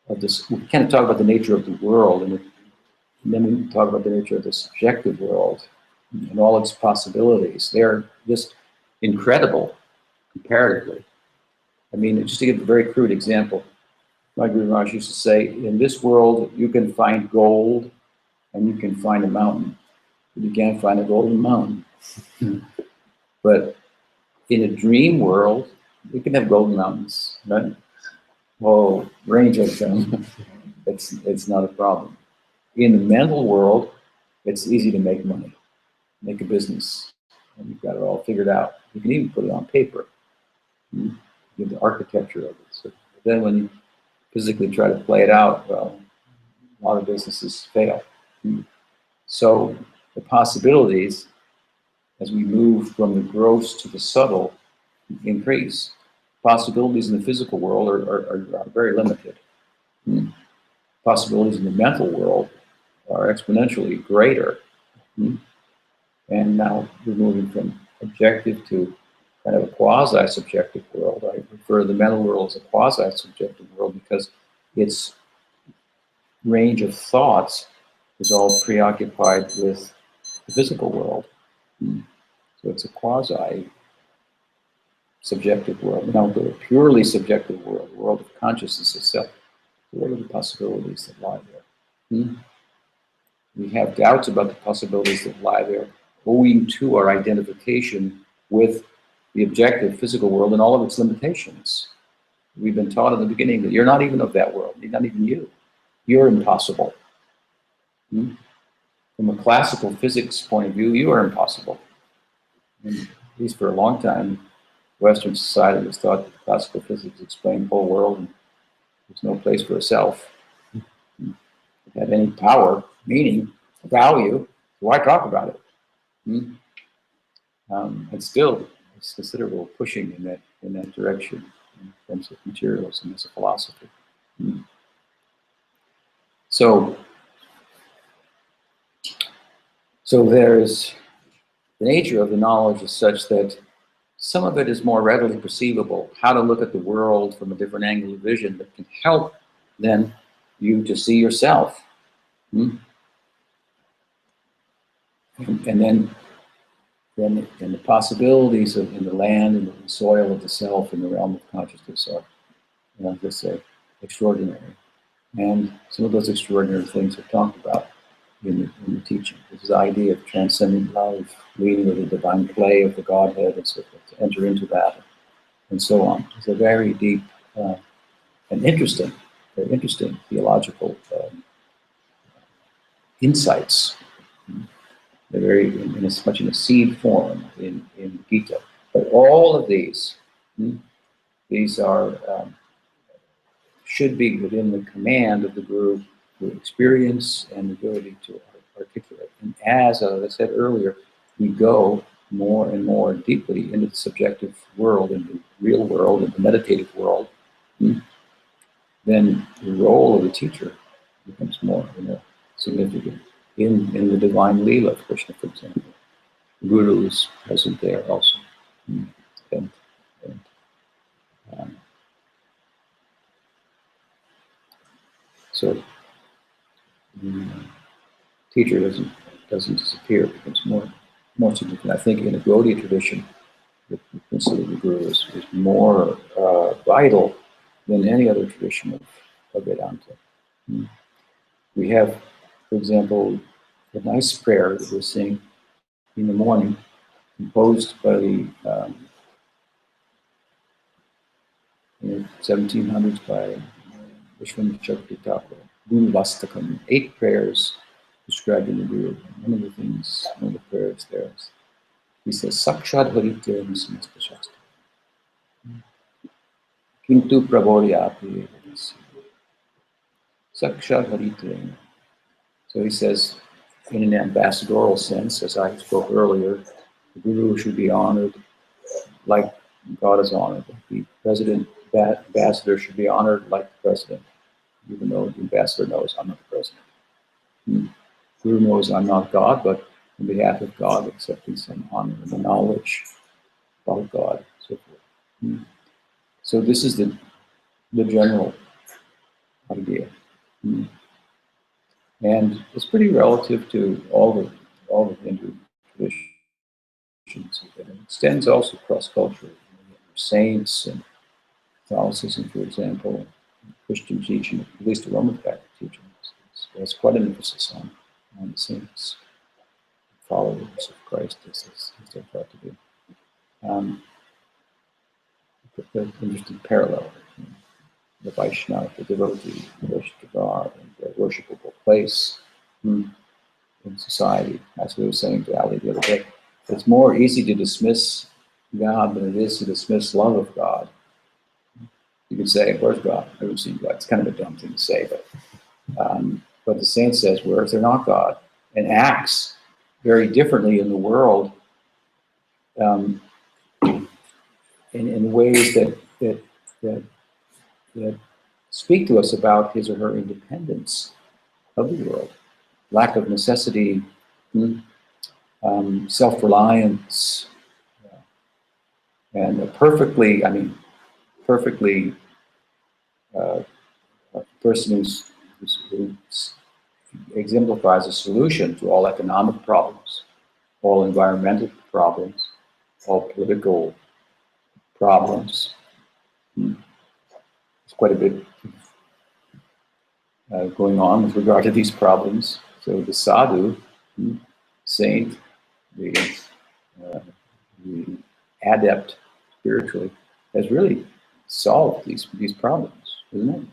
of this, we kind of talk about the nature of the world, and then we talk about the nature of the subjective world and all its possibilities. They're just incredible comparatively. I mean, just to give a very crude example, my Guru Maharaj used to say, in this world, you can find gold and you can find a mountain, but you can't find a golden mountain. But in a dream world, you can have golden mountains, right? Whole range of them. It's not a problem. In the mental world, it's easy to make money, make a business, and you've got it all figured out. You can even put it on paper. You have the architecture of it. So then when you physically try to play it out, well, a lot of businesses fail. So the possibilities, as we move from the gross to the subtle, increase. Possibilities in the physical world are very limited. Possibilities in the mental world are exponentially greater. And now we're moving from objective to kind of a quasi-subjective world. I refer to the mental world as a quasi-subjective world because its range of thoughts is all preoccupied with the physical world. So it's a quasi-subjective world. Now the purely subjective world, the world of consciousness itself, what are the possibilities that lie there? We have doubts about the possibilities that lie there owing to our identification with the objective physical world and all of its limitations. We've been taught in the beginning that you're not even of that world, not even you. You're impossible. From a classical physics point of view, you are impossible. And at least for a long time, Western society was thought that classical physics explained the whole world and there's no place for a self. If it had any power, meaning, value, why talk about it? And still, there's considerable pushing in that direction in terms of materialism as a philosophy. So there's the nature of the knowledge is such that some of it is more readily perceivable, how to look at the world from a different angle of vision that can help then you to see yourself. And then the possibilities in the land and the soil of the self in the realm of consciousness are, let's say, extraordinary. And some of those extraordinary things are talked about in the teaching. This is the idea of transcendent love, leading with the divine play of the Godhead and so forth, to enter into that, and so on. It's a very deep and interesting, very interesting theological insights. They're very, in as much in a seed form in Gita. But all of these are, should be within the command of the Guru through experience and the ability to articulate. And as I said earlier, we go more and more deeply into the subjective world, into the real world, into the meditative world, then the role of the teacher becomes more and more significant. In the divine Leela of Krishna, for example, the Guru is present there also. So the teacher doesn't disappear, it becomes more significant. I think in the Gaudiya tradition, the consider the Guru is more vital than any other tradition of Vedanta. We have, for example, a nice prayer that we're saying in the morning, composed by the 1700s by Vishwanath Chakravarti Thakur, Guru Vastakam, 8 prayers described in the Guru. One of the prayers there is, he says, Sakshad Haritya Samasta Shastra. Kintu Prabodhyati Sakshad Haritya. So he says, in an ambassadorial sense, as I spoke earlier, the Guru should be honored like God is honored. The ambassador should be honored like the president, even though the ambassador knows I'm not the president. The Guru knows I'm not God, but on behalf of God, accepting some honor and the knowledge about God, so forth. So this is the general idea. And it's pretty relative to all the Hindu traditions. It extends also cross culture. Saints and Catholicism, for example, Christian teaching, at least the Roman Catholic teaching, has quite an emphasis on the saints, followers of Christ, as they're thought to be. The interesting parallel. The Vaishnava, the devotee, the worship of God, and the worshipable place in society. As we were saying to Ali the other day, it's more easy to dismiss God than it is to dismiss love of God. You could say, where's God? I've never seen God. It's kind of a dumb thing to say, but the saint says, where if they're not God? And acts very differently in the world in ways that speak to us about his or her independence of the world, lack of necessity, self-reliance, and a perfectly a person who exemplifies a solution to all economic problems, all environmental problems, all political problems. There's quite a bit going on with regard to these problems. So the sadhu, saint, the adept spiritually, has really solved these problems, isn't it?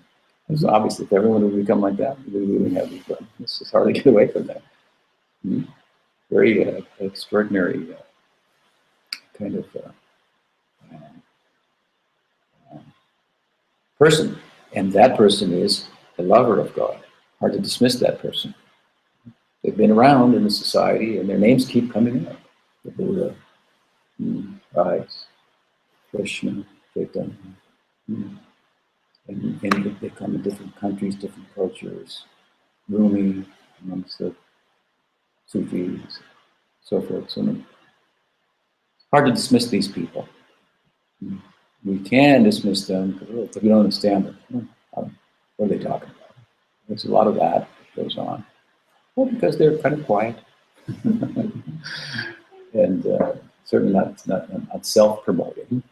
Because obviously, if everyone would become like that, we wouldn't have these problems. It's just hard to get away from that. Very extraordinary kind of person. And that person is the lover of God. Hard to dismiss that person. They've been around in the society, and their names keep coming up. The Buddha, Christ, Krishna, Chaitanya. And they come in different countries, different cultures. Rumi, amongst the Sufis, so forth. So hard to dismiss these people. We can dismiss them because we don't understand them. What are they talking about? There's a lot of that goes on. Well, because they're kind of quiet. And certainly not self-promoting.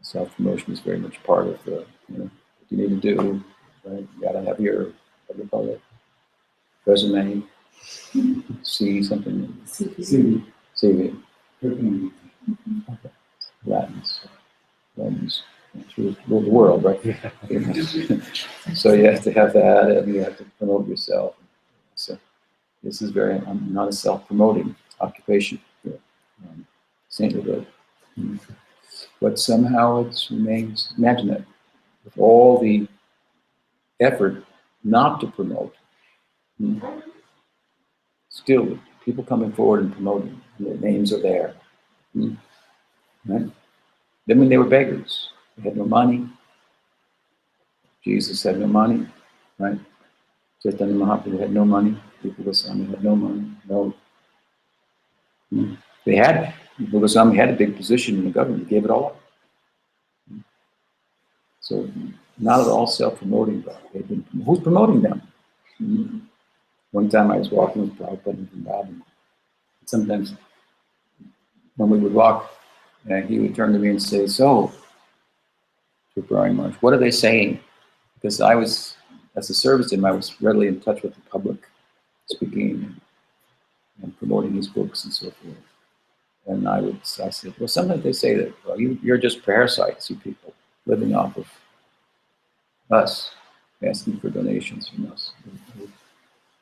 Self-promotion is very much part of the, what you need to do. Right? You gotta have your, what do you call it? Resume. See something. CV. CV. Okay. Latins. Rule the world, right? So you have to have that, and you have to promote yourself. So this is not a self-promoting occupation. Saintlyhood. But somehow it remains, imagine that, with all the effort not to promote, still people coming forward and promoting, and their names are there. Right? Then when they were beggars, they had no money. Jesus had no money, right? Chaitanya Mahaprabhu had no money. Rupa Goswami had no money. No. They had, Rupa Goswami had a big position in the government. He gave it all up. So not at all self-promoting, but who's promoting them? One time I was walking with Prabhupada in Vrindavan. Sometimes when we would walk, he would turn to me and say, "So, Tripurari Maharaj, what are they saying?" Because I was, as a service team, I was readily in touch with the public, speaking and promoting his books and so forth. And I said, well, sometimes they say that, well, you're just parasites, you people, living off of us, asking for donations from us.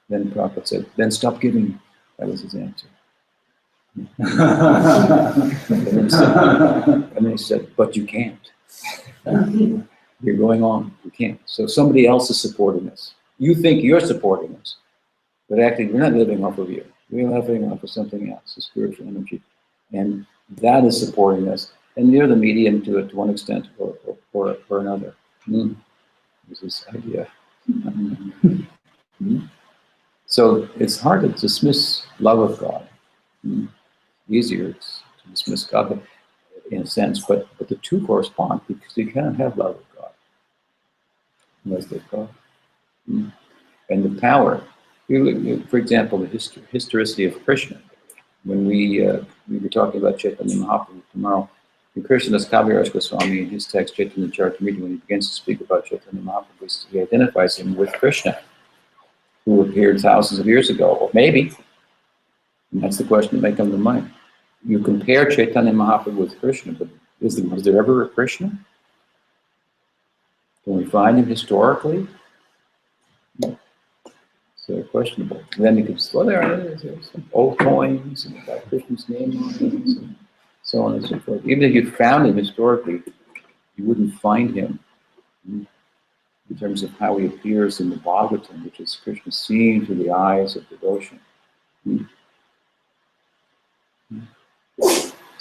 Then Prabhupada said, then stop giving. That was his answer. and then he said, but you can't. You're going on, you can't. So somebody else is supporting us. You think you're supporting us, but actually we're not living off of you. We're living off of something else, a spiritual energy. And that is supporting us. And you're the medium to it to one extent or another. There's this idea. So it's hard to dismiss love of God. Easier to dismiss God in a sense, but the two correspond, because you cannot have love of God unless there's God. And the power, for example, the historicity of Krishna. When we were talking about Chaitanya Mahaprabhu tomorrow, in Krishnadas Kaviraj Goswami, in his text Chaitanya Charitamrita, when he begins to speak about Chaitanya Mahaprabhu, he identifies him with Krishna, who appeared thousands of years ago, or maybe. And that's the question that may come to mind. You compare Chaitanya Mahaprabhu with Krishna, but was there ever a Krishna? Can we find him historically? So questionable. And then you could say, well, there's some old coins and got Krishna's name on it, and so on and so forth. Even if you found him historically, you wouldn't find him in terms of how he appears in the Bhagavatam, which is Krishna seen through the eyes of devotion.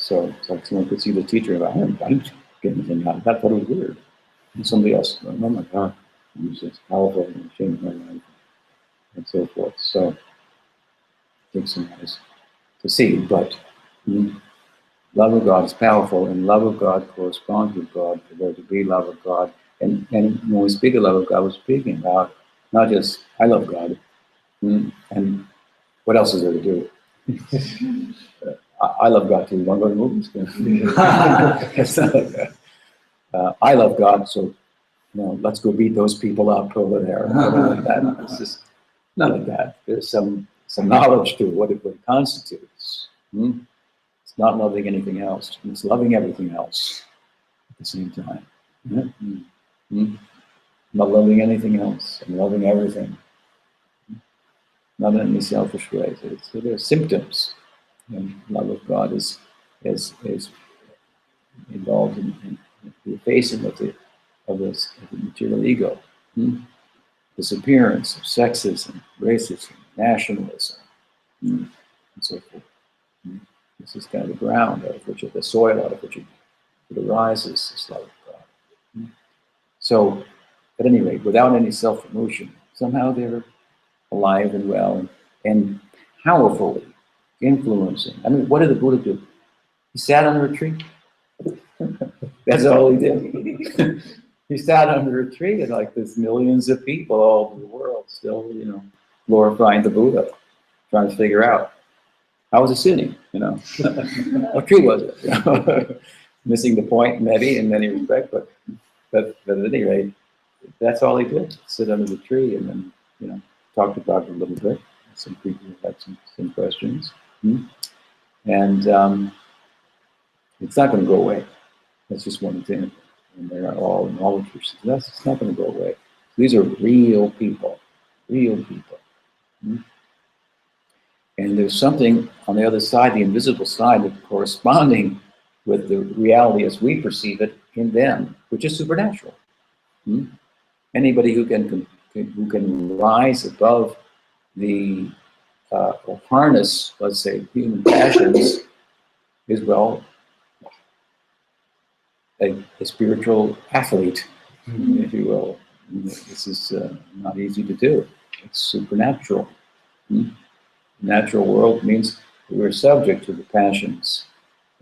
So it's like someone could see the teacher and I didn't get anything out of that. I thought it was weird. And somebody else, oh my God, it's powerful and changed my life, and so forth. So it takes some eyes to see, but love of God is powerful, and love of God corresponds with God. For there to be love of God, and when we speak of love of God, we're speaking about not just I love God, and what else is there to do? I love God too. You want to go to the movies? It's not like that. I love God, so let's go beat those people up over there. Like that. It's just none of that. There's some knowledge to what it constitutes. It's not loving anything else. It's loving everything else at the same time. Not loving anything else. I'm loving everything. Not in any selfish ways. So there are symptoms. And love of God is involved in the effacing of the material ego, disappearance of sexism, racism, nationalism, and so forth. This is kind of the ground out of which, the soil out of which it arises, this love of God. So, at any rate, without any self-promotion, somehow they're alive and well and powerfully influencing. I mean, what did the Buddha do? He sat on a retreat. That's all he did. He sat under a tree, and like there's millions of people all over the world still, glorifying the Buddha, trying to figure out how was it sitting, what tree was it? Missing the point, maybe in many respects, but at any rate, that's all he did: sit under the tree and then talked about it a little bit. Some people had some questions, and it's not going to go away. That's just one example. And they're all knowledge. It's not going to go away. These are real people. And there's something on the other side, the invisible side, that corresponding with the reality as we perceive it in them, which is supernatural. Anybody who can rise above the or harness, let's say, human passions is, well, a spiritual athlete, if you will. This is not easy to do. It's supernatural. The natural world means we're subject to the passions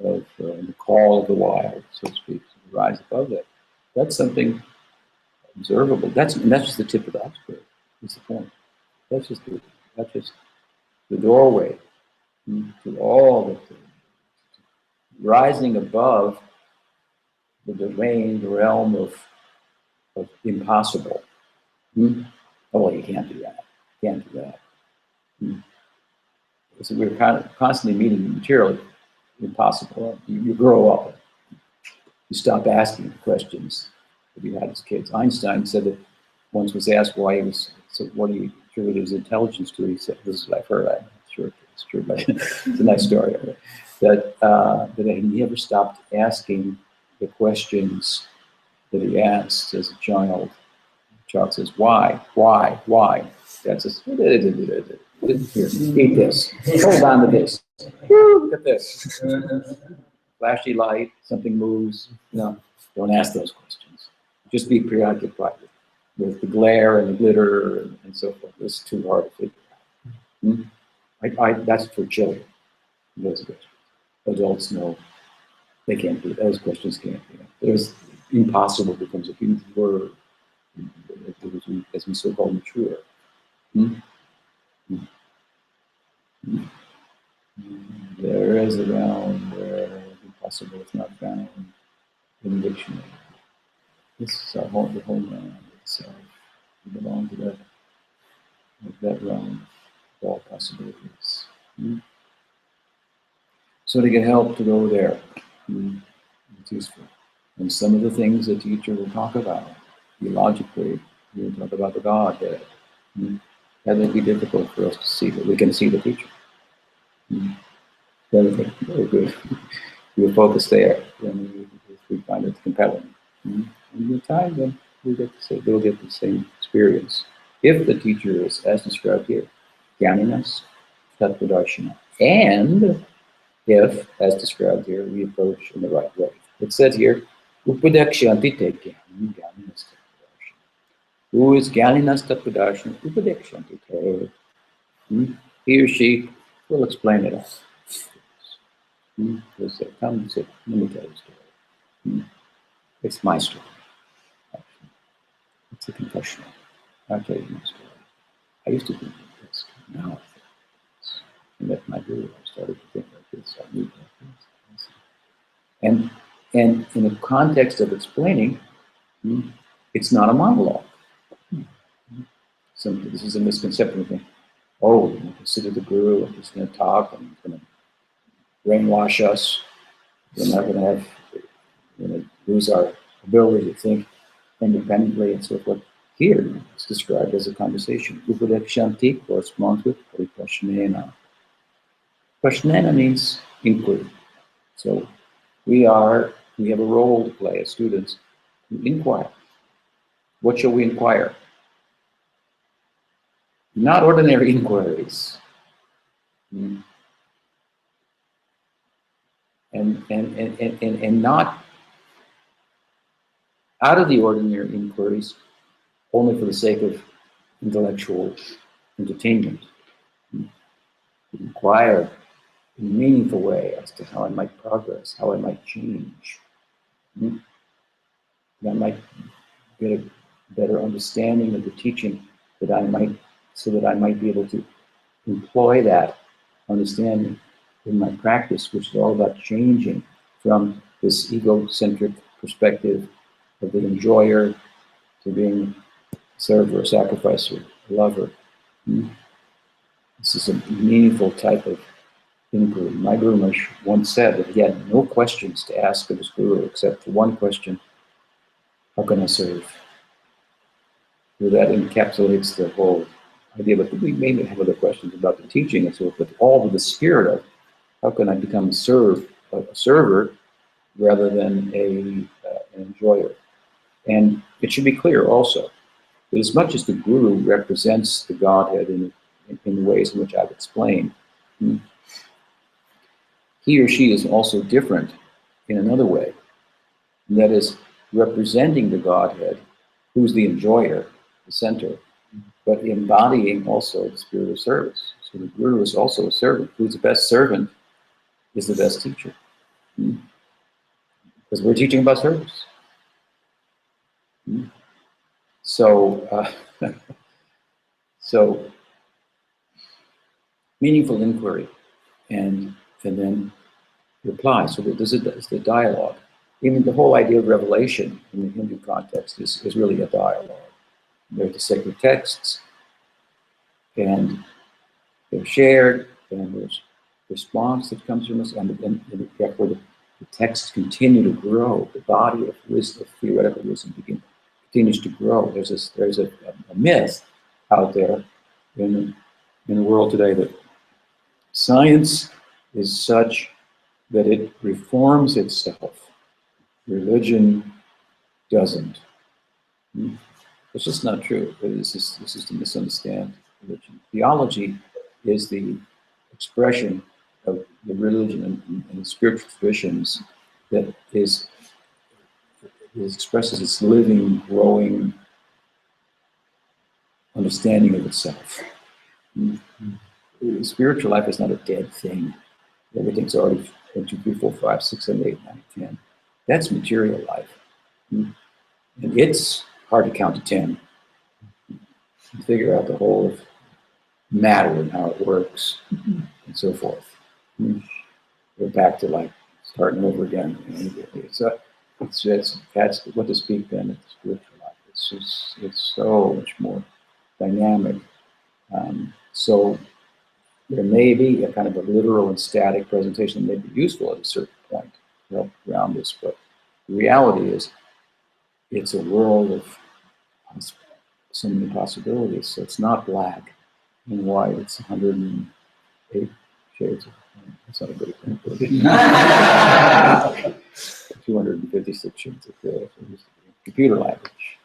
of the call of the wild, so to speak, to rise above that. That's something observable. That's just the tip of the iceberg. That's the point. That's just the doorway to all the things. Rising above the domain, the realm of impossible. Oh, well, you can't do that. Can't do that. So we're kind of constantly meeting materially impossible. You grow up. You stop asking questions that you had as kids. Einstein said that once was asked why he was, so what do you attribute his intelligence to? He said, this is what I've heard, I'm not sure if it's true, but it's a nice story. That he never stopped asking the questions that he asked as a child. The child says, why? Dad says, here, eat this. Hold on to this. Look at this. Flashy light, something moves. No, don't ask those questions. Just be preoccupied with the glare and the glitter and so forth. It's too hard to figure out. That's for children. Those questions. Adults know they can't do those questions. Can't be. There's impossible becomes a huge word as we so-called mature. There is a realm where impossible is not found in the dictionary. This is our home, the homeland itself. We belong to that realm of all possibilities. So to get help to go there, it's useful. And some of the things the teacher will talk about, theologically, he will talk about the Godhead. That may be difficult for us to see, but we can see the teacher. Very good. We'll focus there, then we find it compelling. And with time, then we'll get the same experience. If the teacher is, as described here, Jnaninas, Tattvadarshana, and if, as described here, we approach in the right way. It says here, Upadekshanti te jnanam jnananasta pradarshana. Who is jnananasta pradarshana? Upadekshanti te. He or she will explain it all. Because it comes, let me tell you a story. It's my story. Actually. It's a confessional. I'll tell you my story. I used to think like this. Now I think like this. And that's my guru. I started to think like this. I moved like this. And in the context of explaining, it's not a monologue. This is a misconception. We think, oh, we consider the guru, he's going to talk, and he's going to brainwash us. We're not going to have, we're going to lose our ability to think independently and so forth. Here, it's described as a conversation. Upadekshanti corresponds with Prashnena. Prashnena means inquiry. So we have a role to play as students to inquire. What shall we inquire? Not ordinary inquiries. And not out of the ordinary inquiries only for the sake of intellectual entertainment. Inquire in a meaningful way as to how I might progress, how I might change. That I might get a better understanding of the teaching so that I might be able to employ that understanding in my practice, which is all about changing from this egocentric perspective of the enjoyer to being a server, a sacrificer, a lover. This is a meaningful type of inquiry. My Guru Maharaj once said that he had no questions to ask of his Guru except for one question: how can I serve? So that encapsulates the whole idea. But we may have other questions about the teaching and so forth, but all with the spirit of how can I become a server rather than an enjoyer. And it should be clear also that as much as the Guru represents the Godhead in the ways in which I've explained, he or she is also different in another way. And that is representing the Godhead, who's the enjoyer, the center, but embodying also the spirit of service. So the Guru is also a servant. Who's the best servant is the best teacher. Because we're teaching about service. So meaningful inquiry and then reply. So this is the dialogue. Even the whole idea of revelation in the Hindu context is really a dialogue. There's the sacred texts, and they're shared, and there's response that comes from us, and therefore the texts continue to grow. The body of wisdom, theoretical wisdom, continues to grow. There's a myth out there in the world today that science is such that it reforms itself. Religion doesn't. It's just not true. This is to misunderstand religion. Theology is the expression of the religion and the spiritual traditions that expresses its living, growing understanding of itself. Spiritual life is not a dead thing. Everything's already 1, 2, 3, 4, 5, 6, 7, 8, 9, 10. That's material life. And it's hard to count to 10 and figure out the whole of matter and how it works and so forth. We're back to like starting over again. That's what to speak then of the spiritual life. It's so much more dynamic. So there may be a kind of a literal and static presentation that may be useful at a certain point to help ground this, but the reality is it's a world of so many possibilities. So it's not black and white. It's 108 shades of that's not a good example. 256 shades of gray. Computer language.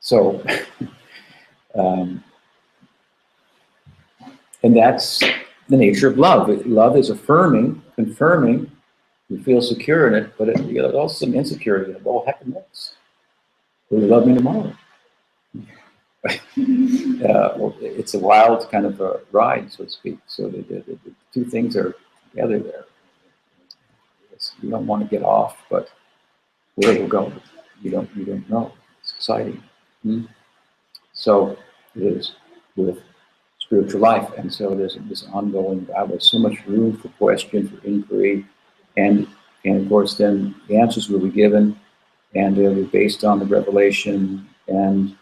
So, and that's the nature of love. Love is affirming, confirming. You feel secure in it, but there's also some insecurity. Well, what happened next? Will you love me tomorrow? Well, it's a wild kind of a ride, so to speak. So the two things are together there. You don't want to get off, but where it will go, you don't know. It's exciting. So it is with spiritual life, and so there's this ongoing battle. There's so much room for question, for inquiry, and of course then the answers will be given, and they'll be based on the revelation and,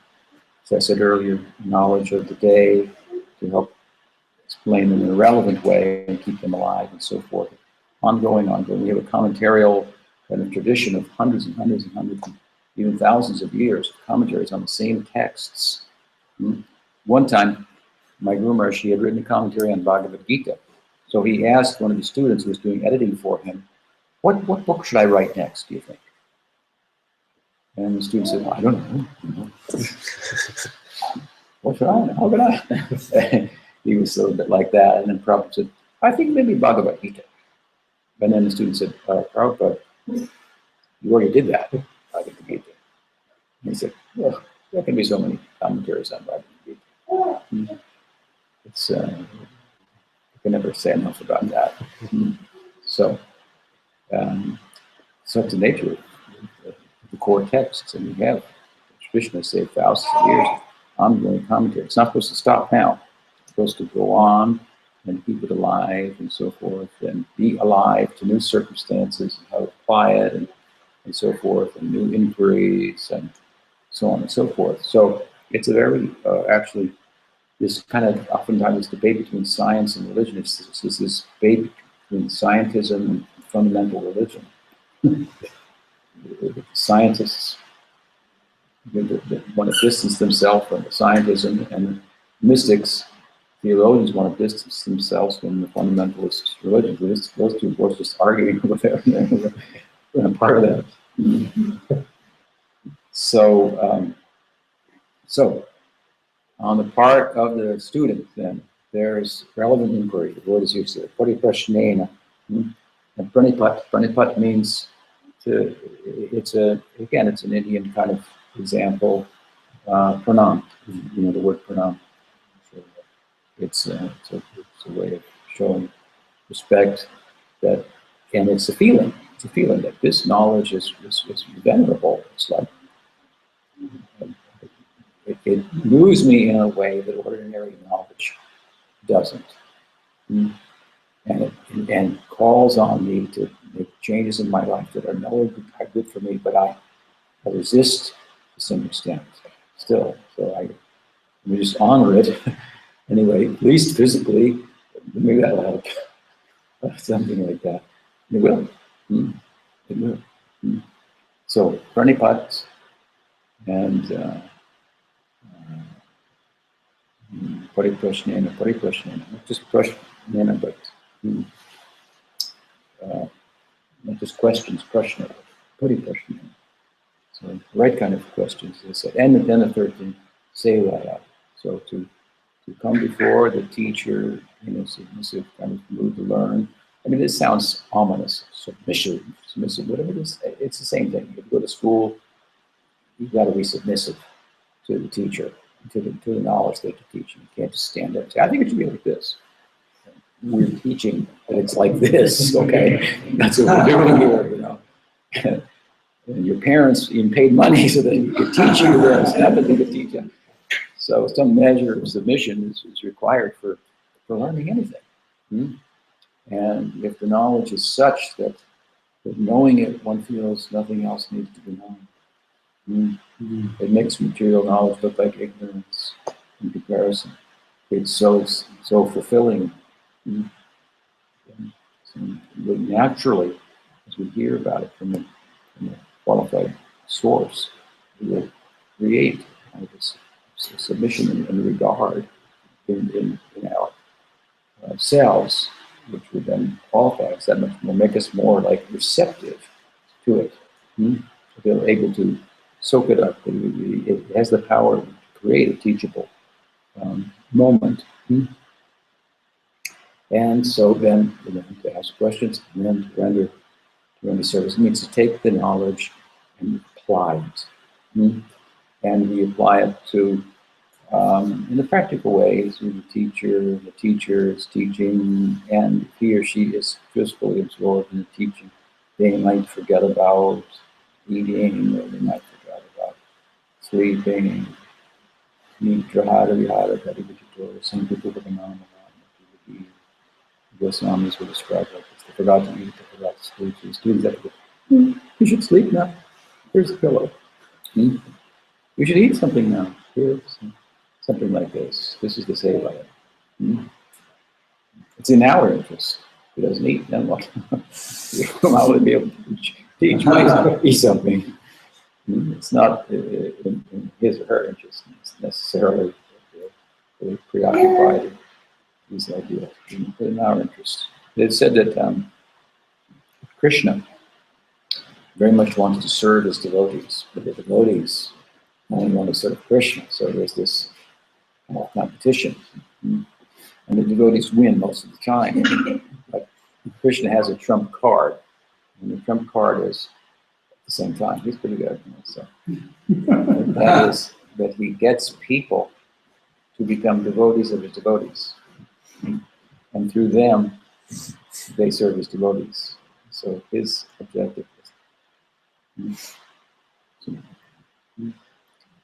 as I said earlier, knowledge of the day to help explain them in a relevant way and keep them alive and so forth. Ongoing. We have a commentarial kind of tradition of hundreds and hundreds and hundreds, even thousands of years of commentaries on the same texts. One time, my Guru Maharaj had written a commentary on Bhagavad Gita. So he asked one of the students who was doing editing for him, what book should I write next, do you think? And the student said, well, I don't know. What should I? How could I? He was a little bit like that. And then Prabhupada said, I think maybe Bhagavad Gita. And then the student said, Prabhupada, you already did that, Bhagavad Gita. And he said, well, there can be so many commentaries on Bhagavad Gita. It's, I can never say enough about that. So, such the nature of the core texts, and we have, Krishna say, thousands of years of ongoing commentary. It's not supposed to stop now. It's supposed to go on and keep it alive and so forth, and be alive to new circumstances and how to apply it and so forth, and new inquiries and so on and so forth. So it's a very, actually, this kind of oftentimes debate between science and religion. It's this debate between scientism and fundamental religion. The scientists want to distance themselves from the scientism, and the mystics, theologians, want to distance themselves from the fundamentalist religion. Those two boys just arguing over there. We're part of that. So, on the part of the student, then, there's relevant inquiry. The word is used there. Pariprashnena. And pranipat means it's an Indian kind of example. Pranam, the word pranam. So it's a way of showing respect, and it's a feeling. It's a feeling that this knowledge is venerable. It's like it moves me in a way that ordinary knowledge doesn't, and calls on me to make changes in my life that are no good for me, but I resist to some extent still. So I just honor it anyway, at least physically. Maybe that'll help. Something like that. It will. It will. So pranipat and pariprashnena, not just prashnena, but not just questions, prashna, pariprashnena. So the right kind of questions, as I said. And then the third thing, sevaya. So to come before the teacher in a submissive kind of mood to learn. I mean, this sounds ominous, submissive, whatever it is. It's the same thing. If you go to school, you've got to be submissive to the teacher, to the knowledge that you're teaching. You can't just stand up and say, I think it should be like this. We're teaching, but it's like this, okay? That's what we're doing here, And your parents even paid money so that you could teach you this, empathy to teach you. So some measure of submission is required for learning anything. And if the knowledge is such that knowing it, one feels nothing else needs to be known. It makes material knowledge look like ignorance in comparison. It's so fulfilling. So naturally, as we hear about it from a qualified source, we will create this submission and regard in our selves, which would then qualify us that much more, make us more like receptive to it. So they're able to soak it up. It has the power to create a teachable moment. And so then, to ask questions and then to render service. It means to take the knowledge and apply it. And we apply it to, in a practical way, through the teacher is teaching, and he or she is just fully absorbed in the teaching. They might forget about eating, or they might forget about sleeping. Some people with the Goswamis will describe like this. They forgot to eat, they forgot to sleep. So the students have to go, you should sleep now. Here's a pillow. You should eat something now. Here's something like this. This is the seva. It's in our interest. If he doesn't eat, then what? How would be able to teach myself eat something? It's not in his or her interest necessarily. They're preoccupied with these ideas, but in our interest. It said that Krishna very much wanted to serve his devotees, but the devotees only want to serve Krishna. So there's this competition. And the devotees win most of the time. But Krishna has a trump card, and the trump card is at the same time. He's pretty good. So that is that he gets people to become devotees of his devotees. And through them, they serve his devotees. So his objective is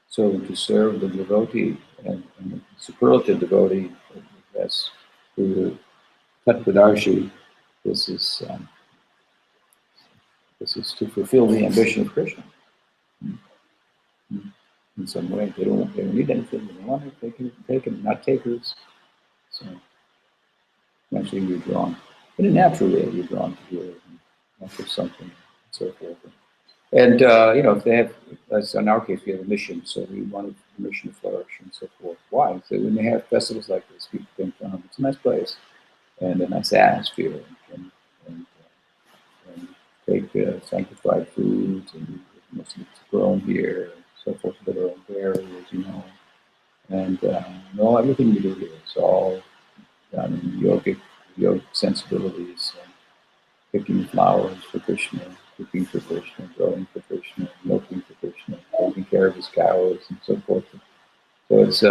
so to serve the devotee and the superlative devotee, as through the Tattvadarshi, this is to fulfill the ambition of Krishna. In some way, they don't need anything. They want it. They can take it, not takers. So eventually you're drawn. In a natural way, you're drawn to hear after something, and so forth. And if they have, as in our case, we have a mission, so we want a mission to flourish and so forth. Why? So when they have festivals like this, people can come. It's a nice place and a nice atmosphere, and take sanctified foods, and most of it's grown here, and so forth, with our own berries, and everything we do here is all done in yogic sensibilities, picking flowers for Krishna, cooking for Krishna, growing for Krishna, milking for Krishna, taking care of his cows, and so forth. So it's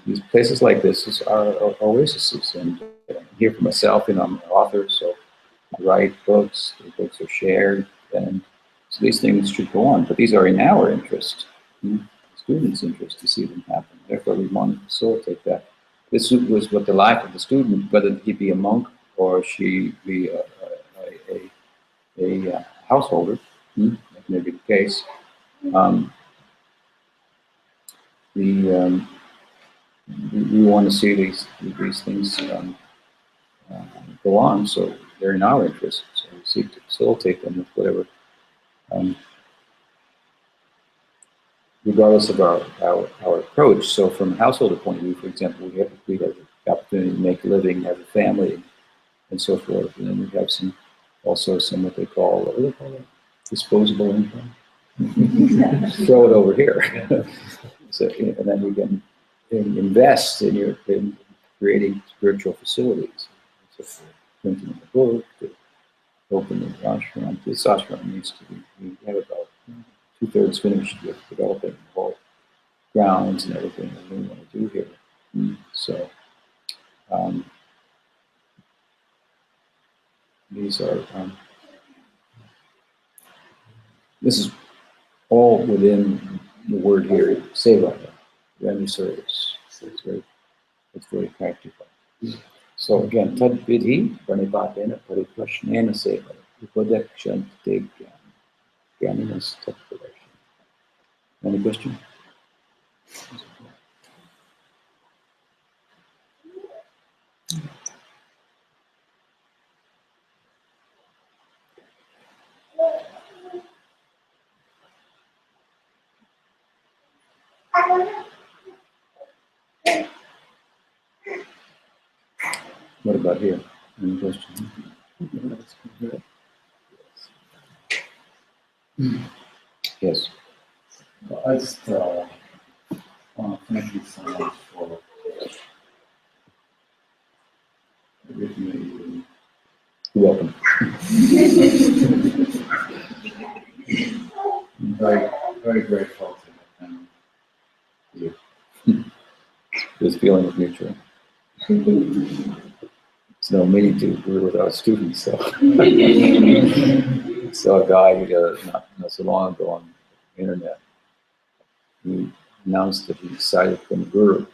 these places like this are oases, and here for myself, I'm an author, so I write books. The books are shared, and so these things should go on. But these are in our interest, the students' interest, to see them happen. Therefore, we want to facilitate that. This was what the life of the student, whether he be a monk or she be a householder, that may be the case. We want to see these things go on, so they're in our interest. So we seek to facilitate them with whatever, regardless of our approach. So from a householder point of view, for example, we have the opportunity to make a living, have a family, and so forth. And then we have some what they call, disposable income. Throw it over here. So, and then we can invest in creating spiritual facilities. So printing a book, to open an ashram. This ashram needs to be, we have about 2/3 finished with developing the whole grounds and everything that we want to do here. So these are, this is all within the word here, seva, render service. So it's very practical. So again, tad vidhi pranipatena pariprashnena seva upadakshante jnaninas tattvadarshana. Any question? What about here? Any question? Yes. I just want to thank you so much for with me. You're welcome. Very, very grateful to have you. This feeling is mutual. It's no me to we're with our students. So, saw a guy not so long ago on the internet. He announced that he decided to become a guru.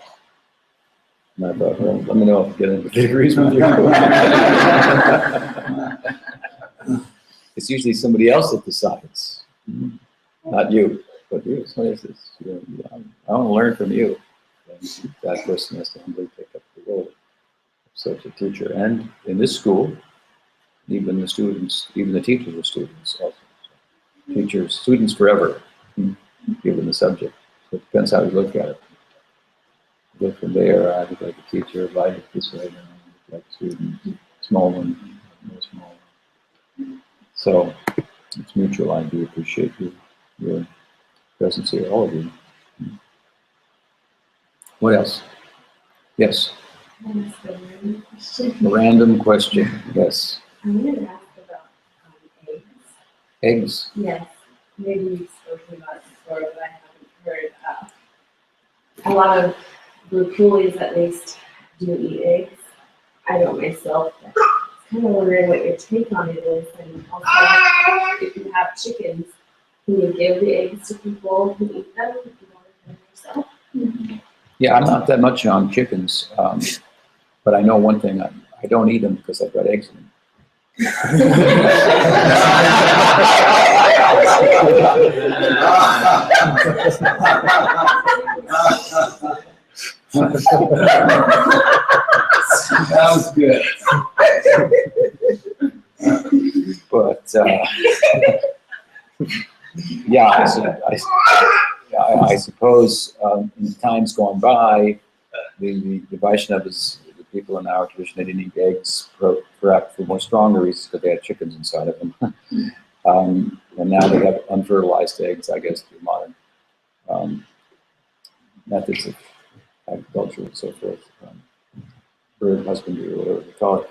And I thought, well, let me know if you get into the agrees with you. It's usually somebody else that decides, not you, but you. Somebody says, I want to learn from you. And that person has to humbly take up the role of such a teacher. And in this school, even the students, even the teachers are students also. So teachers, students forever, given the subject. So it depends how you look at it. Look from there, I look like a teacher, if I look this way, then I look like a student, small one, no small one. So it's mutual. I do appreciate your presence here, all of you. What else? Yes. A random question. Yes. I wanted to ask about eggs. Eggs. Yes, maybe you've spoken about it before, but I haven't heard. A lot of coolies, at least, do eat eggs. I don't myself. But I was kind of wondering what your take on it is, and also if you have chickens, can you give the eggs to people who eat them if you want to eat them yourself? Yeah, I'm not that much on chickens, but I know one thing: I don't eat them because I've got eggs in them. That was good. But yeah, I suppose in times gone by, the Vaishnavas, the people in our tradition, they didn't eat eggs, perhaps for more stronger reasons, because they had chickens inside of them. And now they have unfertilized eggs, I guess, through modern methods of agriculture and so forth, bird husbandry or whatever they call it.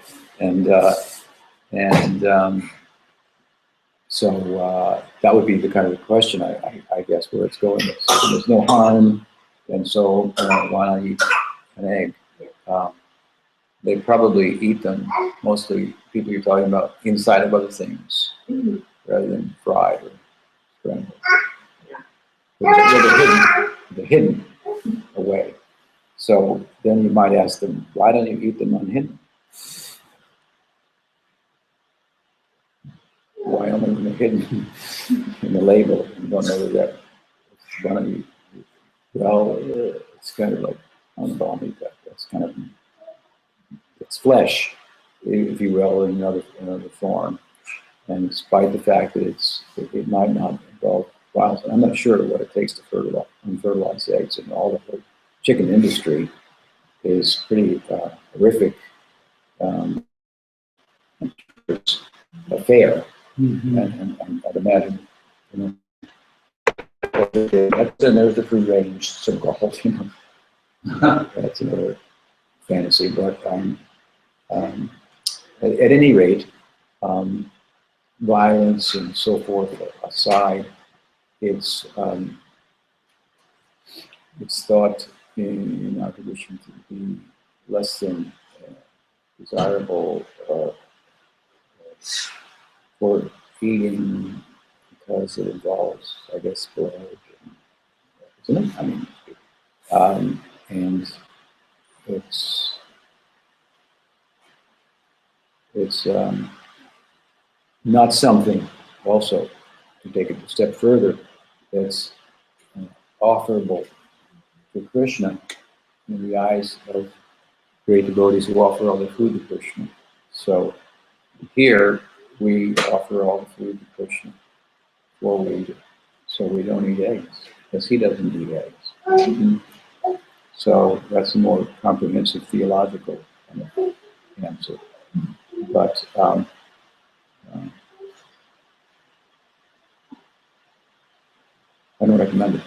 So that would be the kind of question, I guess, where it's going. There's no harm, and so why not eat an egg? They probably eat them, mostly people you're talking about, inside of other things, rather than fried or scrambled. They're hidden away. So then you might ask them, why don't you eat them unhidden? Why only when they're hidden in the label? You don't know that. Why don't you? Well, it's kind of like unbalmy. That's kind of, it's flesh, if you will, in another form. And despite the fact that it might not involve violence, I'm not sure what it takes to unfertilize eggs, and all the whole chicken industry is pretty horrific affair. And I'd imagine, and there's the free range, so-called, that's another fantasy. But at any rate, violence and so forth aside, it's thought in our tradition to be less than desirable for eating because it involves, I guess, blood, isn't it? I mean, and it's not something also to take it a step further that's offerable to Krishna in the eyes of great devotees who offer all their food to Krishna. So here we offer all the food to Krishna before we eat it. So we don't eat eggs, because he doesn't eat eggs. So that's a more comprehensive theological kind of answer. But I don't recommend it.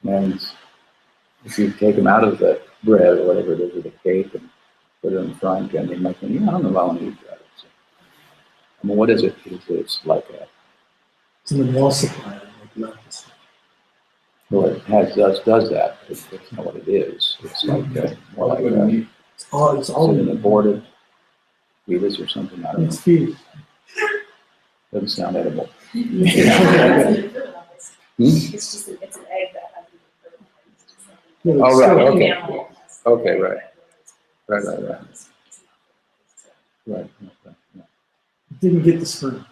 And if you take them out of the bread or whatever it is, with a cake, and put it in the frying pan. They might think, I don't know if I want to eat that. So, I mean, what is it? It's like a, It's an emulsifier, like nuts. well, it does that. It's not what it is. It's like more like It's all is it an aborted fetus or something? I don't know. It's feed. Doesn't sound edible. It's just it's an egg that hasn't been fertilized. Oh, right, okay. Animal. Okay, right. Right. Right. Yeah. Didn't get the sperm.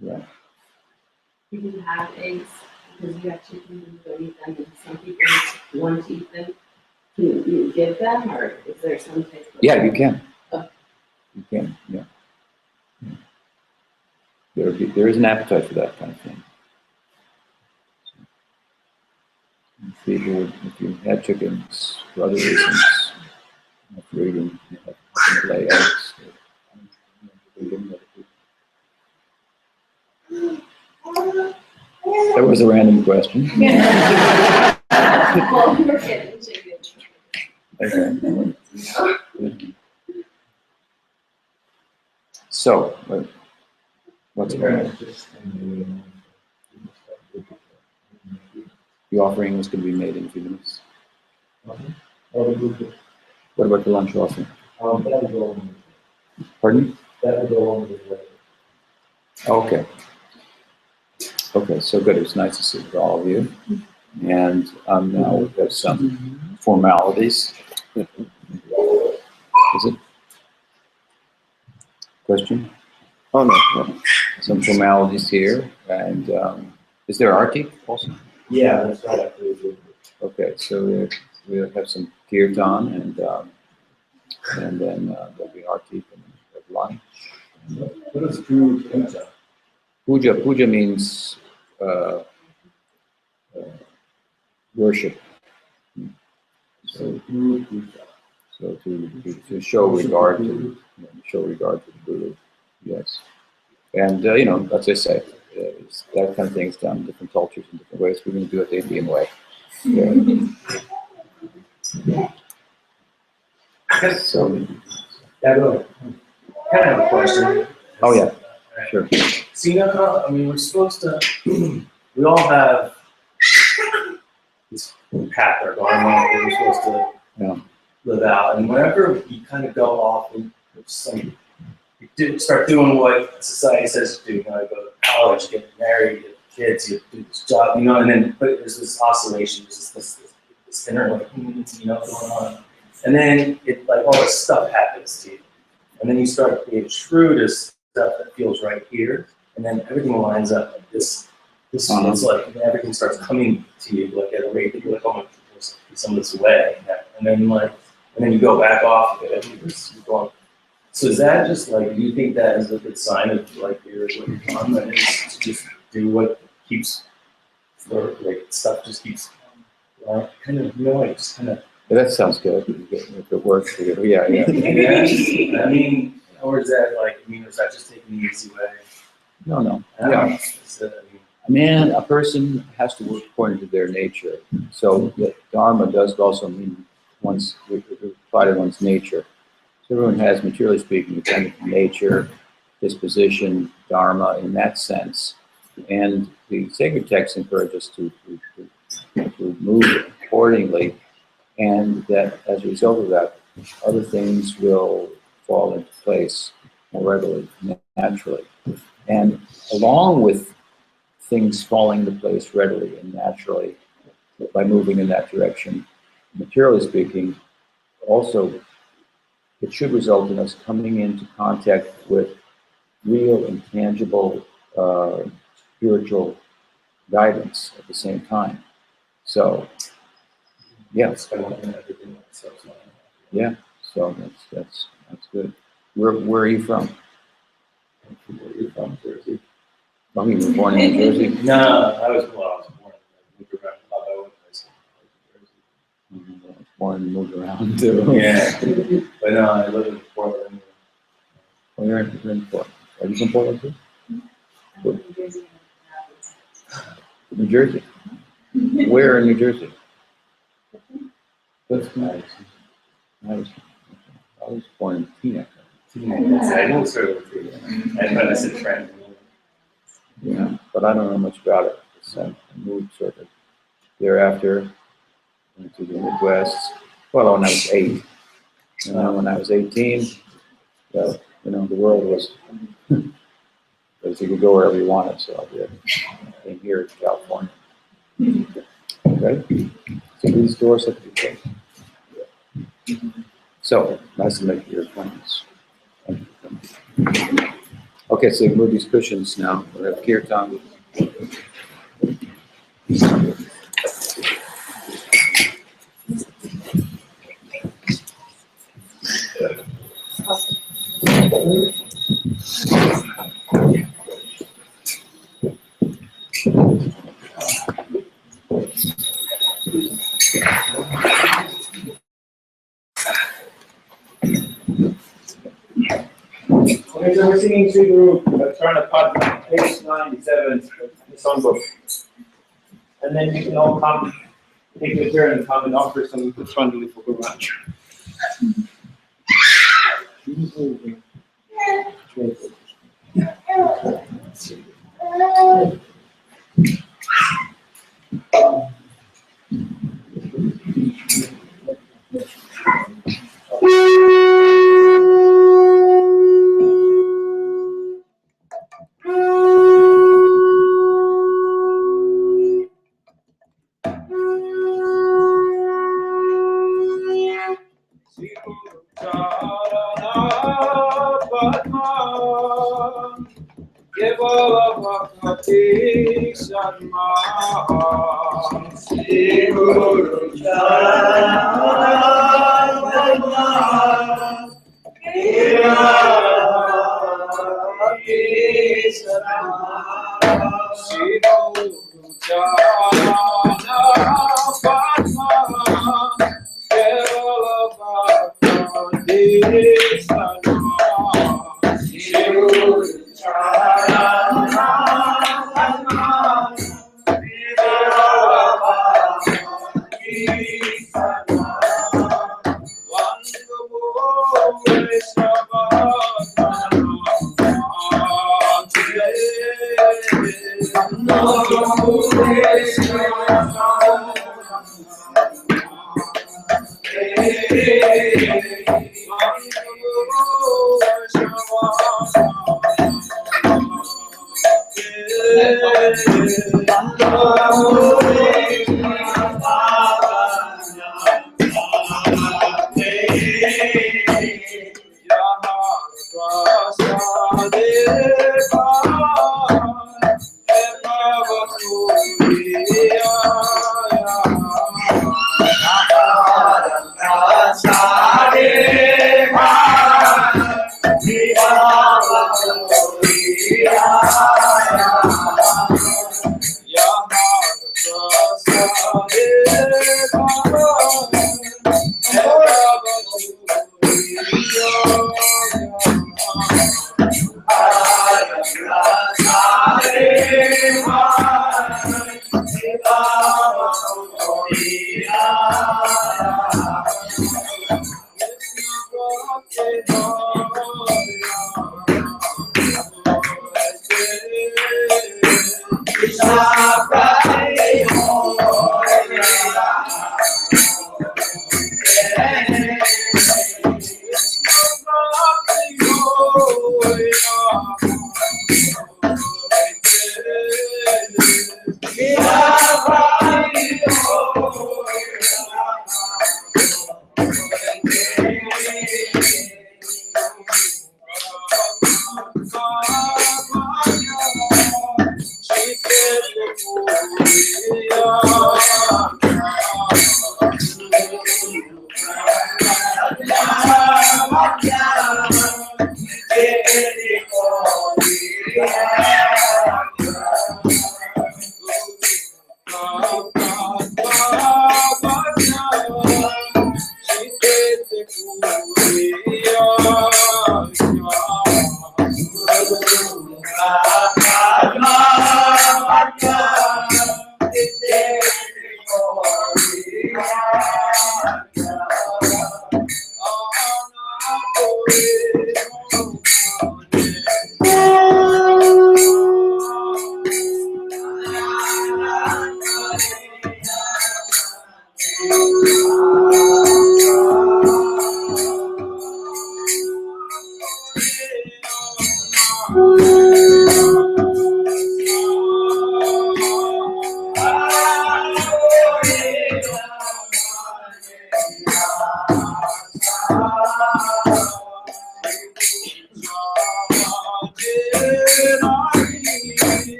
Right. You can have eggs because you have chickens and you don't eat them, and some people want to eat them. Can you give them, or is there some type of? Yeah, you can. Oh. You can, yeah. There is an appetite for that kind of thing. People, if you had chickens for other reasons, if you're eating, you have to lay eggs. That was a random question. Well, we're getting chickens. Okay. So, what's going on? The offering is going to be made in a few minutes. What about the lunch offering? Pardon? Okay. Okay, so good. It's nice to see all of you. And now we have some formalities. Is it? Question? Oh, no. Some formalities here. And is there arti also? Yeah, that's right. Okay, so we'll have some kirtan and then there'll be arti and lunch. What is Puja? Puja means worship. So, so to show regard to the Guru, yes. And as I say, that kind of thing is done in different cultures in different ways. We're going to do it the Indian way. Yeah. So, Yeah, really. Kind of have a question. oh yeah, sure. So how, we're supposed to, we all have this path or dharma that we're supposed to live out. And whenever you kind of go off and start doing what society says to do, you go to college, get married, get kids, you do this job, and then but there's this oscillation, there's this inner going on. And then all this stuff happens to you. And then you start being true to stuff that feels right here, and then everything lines up. This feels like everything starts coming to you at a rate that you're like, oh my goodness, some of this way. And then you go back off of it. You're going. So is that just do you think that is a good sign of what you're on? That is to just do what keeps, stuff just keeps, kind of, just kind of. Yeah, that sounds good. If it works for you, yeah. Yeah. Or is that is that just taking the easy way? No. Yeah. A person has to work according to their nature. So the dharma does also mean apply to one's nature. So everyone has, materially speaking, a kind of nature, disposition, dharma in that sense. And the sacred texts encourage us to move accordingly, and that as a result of that, other things will fall into place more readily, naturally. And along with things falling into place readily and naturally by moving in that direction, materially speaking, also it should result in us coming into contact with real and tangible spiritual guidance at the same time. So, yeah. Yeah, so that's good. Where are you from? Where are you from? Jersey? Oh, you were born in New Jersey? No, I was born in Born and moved around too. Yeah, but no, I live in Portland. Oh, you're in Portland. Are you from Portland too? New Jersey. Where in New Jersey? That's nice. I was born in Teaneck. I know it's sort of I thought I said friend. Yeah, but I don't know much about it. So I moved sort of thereafter into the Midwest. Well, when I was 8. And then when I was 18, well, the world was, because you could go wherever you wanted, so I did. I came here to California. Okay? So these doors have to be closed. So, nice to make your appointments. Okay, so you move these cushions now. We have kirtan. Okay, so we're singing Sri Guru Charana Padma, page 97, the songbook. And then you can all come, take your turn and come and offer some Pushpanjali for Guru Maharaj.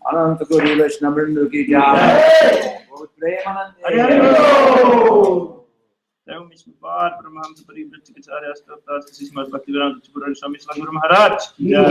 अनंत गुरु वैष्णव वृंद की जय। बहुत प्रेमानंद। परमहंस परिव्राजकाचार्य अष्टावक्र श्री श्रीमद् भक्तिवेदांत पूर्ण स्वामी सद्गुरु महाराज की जय।